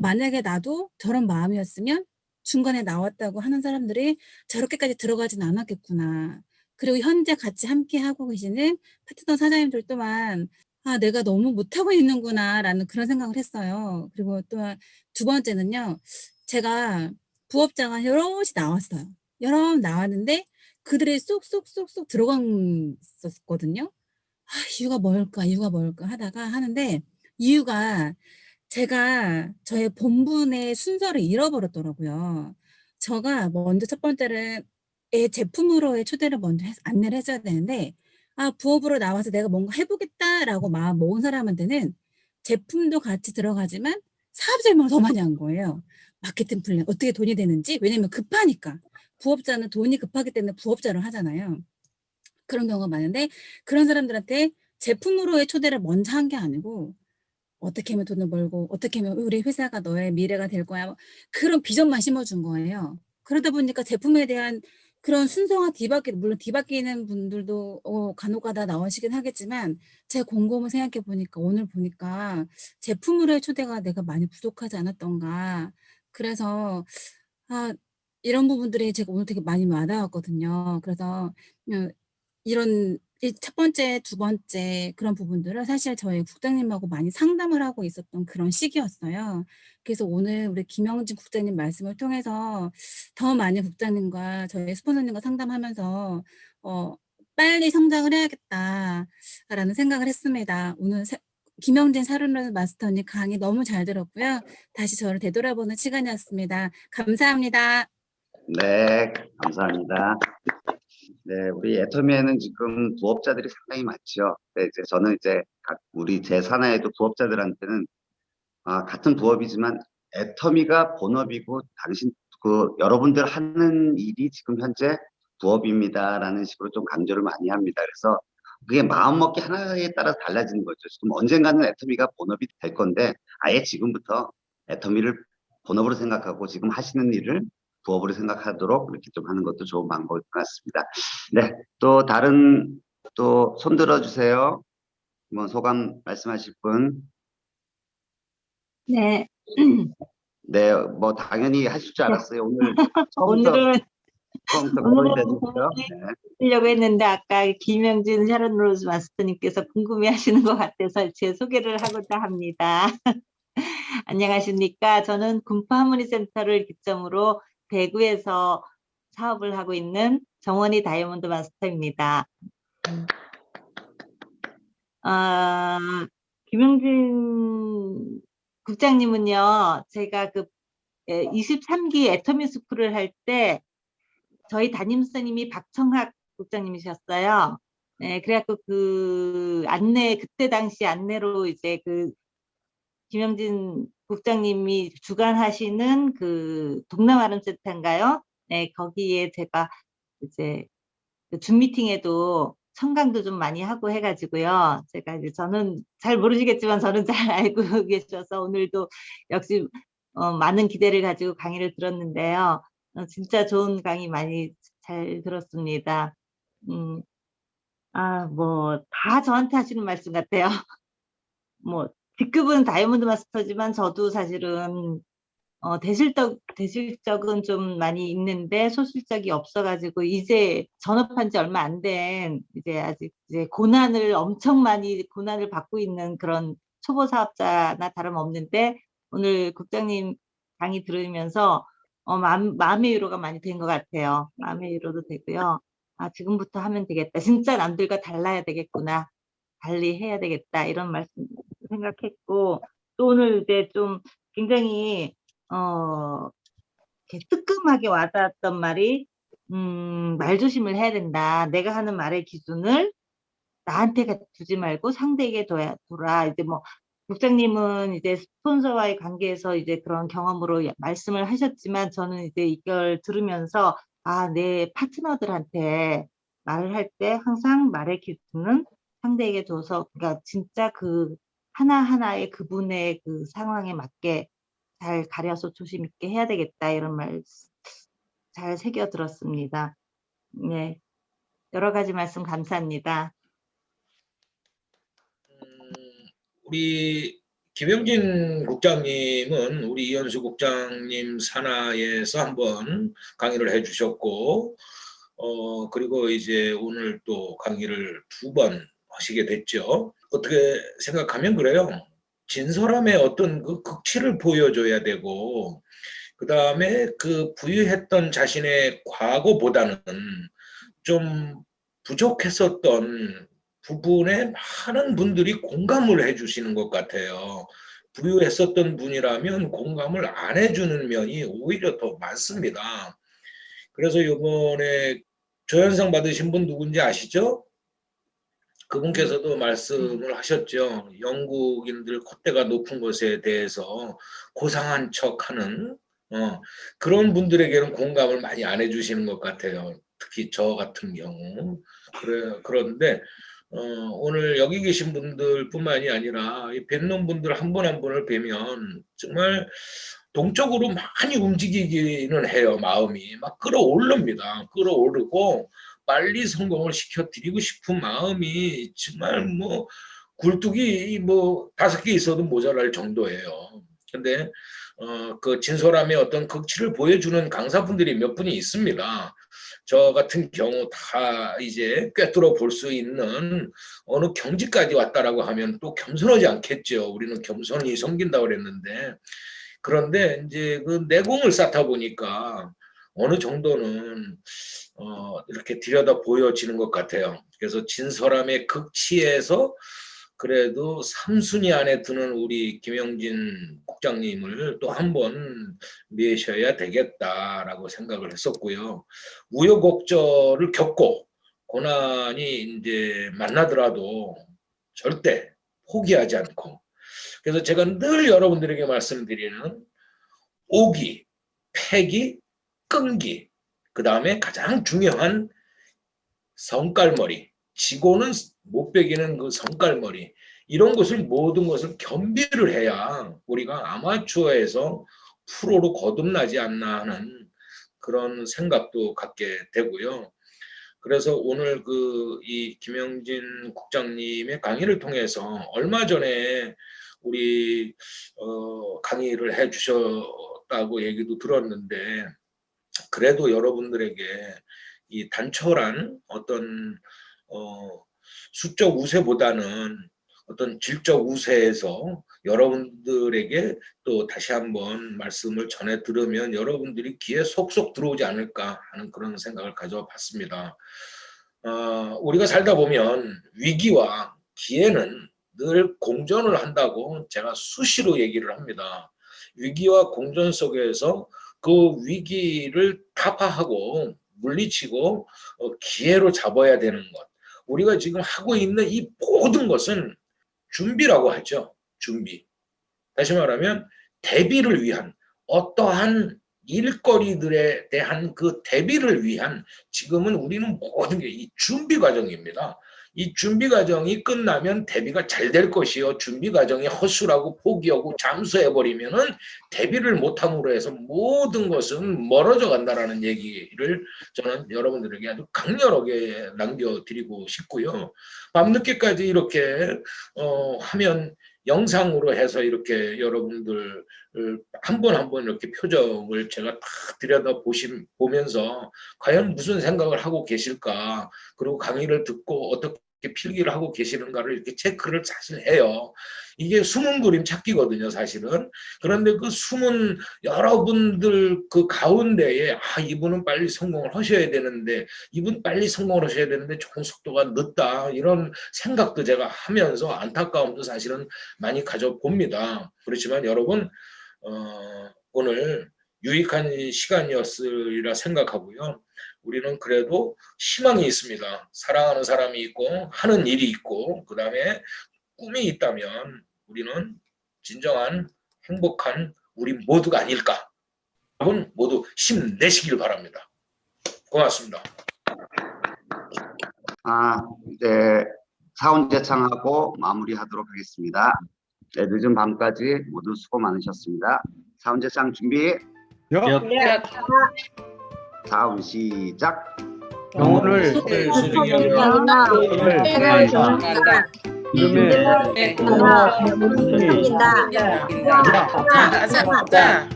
[SPEAKER 7] 만약에 나도 저런 마음이었으면 중간에 나왔다고 하는 사람들이 저렇게까지 들어가진 않았겠구나. 그리고 현재 같이 함께 하고 계시는 파트너 사장님들 또한 내가 너무 못하고 있는구나라는 그런 생각을 했어요. 그리고 또한 두 번째는요. 제가 부업자가 여럿이 나왔어요. 여럿 나왔는데 그들이 쏙쏙쏙쏙 들어갔었거든요. 이유가 뭘까 하다가 하는데 이유가 제가 저의 본분의 순서를 잃어버렸더라고요. 제가 먼저 첫 번째는 제품으로의 초대를 먼저 안내를 했어야 되는데 부업으로 나와서 내가 뭔가 해보겠다라고 마음 먹은 사람한테는 제품도 같이 들어가지만 사업 설명을 더 많이 한 거예요. 마케팅 플랜, 어떻게 돈이 되는지. 왜냐면 급하니까. 부업자는 돈이 급하기 때문에 부업자를 하잖아요. 그런 경우가 많은데 그런 사람들한테 제품으로의 초대를 먼저 한 게 아니고 어떻게 하면 돈을 벌고 어떻게 하면 우리 회사가 너의 미래가 될 거야. 그런 비전만 심어준 거예요. 그러다 보니까 제품에 대한 그런 순서가 물론 뒤바뀌는 분들도 간혹가다 나오시긴 하겠지만 제 곰곰을 생각해 보니까 오늘 보니까 제품으로의 초대가 내가 많이 부족하지 않았던가. 그래서 이런 부분들이 제가 오늘 되게 많이 와닿았거든요. 그래서 이런 첫 번째, 두 번째 그런 부분들을 사실 저희 국장님하고 많이 상담을 하고 있었던 그런 시기였어요. 그래서 오늘 우리 김영진 국장님 말씀을 통해서 더 많은 국장님과 저희 스폰서님과 상담하면서 빨리 성장을 해야겠다라는 생각을 했습니다. 오늘 김영진 샤론레즈 마스터님 강의 너무 잘 들었고요. 다시 저를 되돌아보는 시간이었습니다. 감사합니다.
[SPEAKER 1] 네, 감사합니다. 네, 우리 애터미에는 지금 부업자들이 상당히 많죠. 네, 이제 저는 이제 우리 제 산하에도 부업자들한테는 같은 부업이지만 애터미가 본업이고 당신 여러분들 하는 일이 지금 현재 부업입니다라는 식으로 좀 강조를 많이 합니다. 그래서 그게 마음먹기 하나에 따라 달라지는 거죠. 지금 언젠가는 애터미가 본업이 될 건데 아예 지금부터 애터미를 본업으로 생각하고 지금 하시는 일을 부업으로 생각하도록 이렇게 좀 하는 것도 좋은 방법일 것 같습니다. 네, 또 다른 또 손 들어주세요. 뭐 소감 말씀하실 분.
[SPEAKER 6] 네.
[SPEAKER 1] 네, 뭐 당연히 하실 줄 알았어요. 오늘
[SPEAKER 6] 오늘은
[SPEAKER 1] 거의 되셨죠?
[SPEAKER 6] 하려고 했는데 아까 김영진 샤론 로즈 마스터님께서 궁금해하시는 것 같아서 제 소개를 하고자 합니다. 안녕하십니까? 저는 군파 하모니 센터를 기점으로 대구에서 사업을 하고 있는 정원희 다이아몬드 마스터입니다. 김영진 국장님은요, 제가 23기 애터미 스쿨을 할 때 저희 담임선생님이 박청학 국장님이셨어요. 네, 그래갖고 그때 당시 안내로 이제 김영진 국장님이 주관하시는 동남아름센터인가요? 네, 거기에 제가 이제 줌 미팅에도 청강도 좀 많이 하고 해가지고요. 제가 이제 저는 잘 모르시겠지만 저는 잘 알고 계셔서 오늘도 역시 많은 기대를 가지고 강의를 들었는데요. 진짜 좋은 강의 많이 잘 들었습니다. 뭐 다 저한테 하시는 말씀 같아요. 뭐 직급은 다이아몬드 마스터지만 저도 사실은 대실적은 좀 많이 있는데 소실적이 없어가지고 이제 전업한 지 얼마 안 된 이제 아직 이제 엄청 많이 고난을 받고 있는 그런 초보 사업자나 다름없는데 오늘 국장님 강의 들으면서 마음의 위로가 많이 된 것 같아요. 마음의 위로도 되고요. 지금부터 하면 되겠다. 진짜 남들과 달라야 되겠구나. 달리 해야 되겠다. 이런 말씀 생각했고 또 오늘 이제 좀 굉장히 이렇게 뜨끔하게 와닿았던 말이 말조심을 해야 된다. 내가 하는 말의 기준을 나한테 두지 말고 상대에게 둬라. 이제 뭐 국장님은 이제 스폰서와의 관계에서 이제 그런 경험으로 말씀을 하셨지만 저는 이제 이걸 들으면서 내 파트너들한테 말을 할 때 항상 말의 기준은 상대에게 둬서 그러니까 진짜 하나하나의 그분의 상황에 맞게 잘 가려서 조심 있게 해야 되겠다 이런 말 잘 새겨 들었습니다. 네, 여러 가지 말씀 감사합니다.
[SPEAKER 8] 우리 김영진 국장님은 우리 이현수 국장님 산하에서 한번 강의를 해주셨고, 그리고 이제 오늘 또 강의를 2번 하시게 됐죠. 어떻게 생각하면 그래요. 진솔함의 어떤 극치를 보여줘야 되고, 그 다음에 부유했던 자신의 과거보다는 좀 부족했었던 부분에 많은 분들이 공감을 해주시는 것 같아요. 부유했었던 분이라면 공감을 안 해주는 면이 오히려 더 많습니다. 그래서 이번에 조연상 받으신 분 누군지 아시죠? 그분께서도 말씀을 하셨죠. 영국인들 콧대가 높은 것에 대해서 고상한 척하는 그런 분들에게는 공감을 많이 안 해주시는 것 같아요. 특히 저 같은 경우. 그런데 오늘 여기 계신 분들뿐만이 아니라 뵙는 분들 한 분 한 분을 뵈면 정말 동적으로 많이 움직이기는 해요. 마음이 막 끌어오릅니다. 끌어오르고 빨리 성공을 시켜드리고 싶은 마음이 정말 뭐 굴뚝이 뭐 5개 있어도 모자랄 정도예요. 근데 그 진솔함의 어떤 극치를 보여주는 강사분들이 몇 분이 있습니다. 저 같은 경우 다 이제 꿰뚫어 볼 수 있는 어느 경지까지 왔다라고 하면 또 겸손하지 않겠죠. 우리는 겸손이 섬긴다고 그랬는데 그런데 이제 그 내공을 쌓다 보니까 어느 정도는 이렇게 들여다 보여지는 것 같아요. 그래서 진솔함의 극치에서 그래도 3순위 안에 드는 우리 김영진 국장님을 또 한 번 모셔야 되겠다라고 생각을 했었고요. 우여곡절을 겪고 고난이 이제 만나더라도 절대 포기하지 않고, 그래서 제가 늘 여러분들에게 말씀드리는 오기, 패기, 끈기, 그 다음에 가장 중요한 성깔머리, 지고는 못 베기는 그 성깔머리, 이런 것을 모든 것을 겸비를 해야 우리가 아마추어에서 프로로 거듭나지 않나 하는 그런 생각도 갖게 되고요. 그래서 오늘 이 김영진 국장님의 강의를 통해서 얼마 전에 우리 강의를 해 주셨다고 얘기도 들었는데, 그래도 여러분들에게 이 단촐한 어떤 수적 우세보다는 어떤 질적 우세에서 여러분들에게 또 다시 한번 말씀을 전해 들으면 여러분들이 귀에 속속 들어오지 않을까 하는 그런 생각을 가져봤습니다. 우리가 살다 보면 위기와 기회는 늘 공존을 한다고 제가 수시로 얘기를 합니다. 위기와 공존 속에서 그 위기를 타파하고 물리치고 기회로 잡아야 되는 것. 우리가 지금 하고 있는 이 모든 것은 준비라고 하죠. 준비. 다시 말하면 대비를 위한, 어떠한 일거리들에 대한 그 대비를 위한, 지금은 우리는 모든 게 이 준비 과정입니다. 이 준비 과정이 끝나면 대비가 잘 될 것이요, 준비 과정이 허술하고 포기하고 잠수해버리면은 대비를 못함으로 해서 모든 것은 멀어져 간다라는 얘기를 저는 여러분들에게 아주 강렬하게 남겨드리고 싶고요. 밤늦게까지 이렇게 화면 영상으로 해서 이렇게 여러분들 한 번 한 번 이렇게 표정을 제가 딱 보면서 과연 무슨 생각을 하고 계실까, 그리고 강의를 듣고 어떻게 필기를 하고 계시는가를 이렇게 체크를 사실 해요. 이게 숨은 그림 찾기거든요, 사실은. 그런데 그 숨은 여러분들 그 가운데에 이분은 빨리 성공을 하셔야 되는데, 이분 빨리 성공을 하셔야 되는데 조금 속도가 늦다, 이런 생각도 제가 하면서 안타까움도 사실은 많이 가져봅니다. 그렇지만 여러분, 오늘 유익한 시간이었으리라 생각하고요. 우리는 그래도 희망이 있습니다. 사랑하는 사람이 있고 하는 일이 있고 그 다음에 꿈이 있다면 우리는 진정한 행복한 우리 모두가 아닐까. 여러분 모두 힘내시길 바랍니다. 고맙습니다.
[SPEAKER 1] 이제 사원 제창하고 마무리하도록 하겠습니다. 네, 늦은 밤까지 모두 수고 많으셨습니다. 사원 제창 준비. 사원 시작.
[SPEAKER 5] 경훈을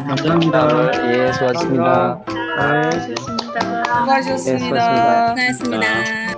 [SPEAKER 3] 감사합니다.
[SPEAKER 9] 예, 수고하셨습니다.
[SPEAKER 3] 수고하셨습니다.
[SPEAKER 7] 수고하셨습니다.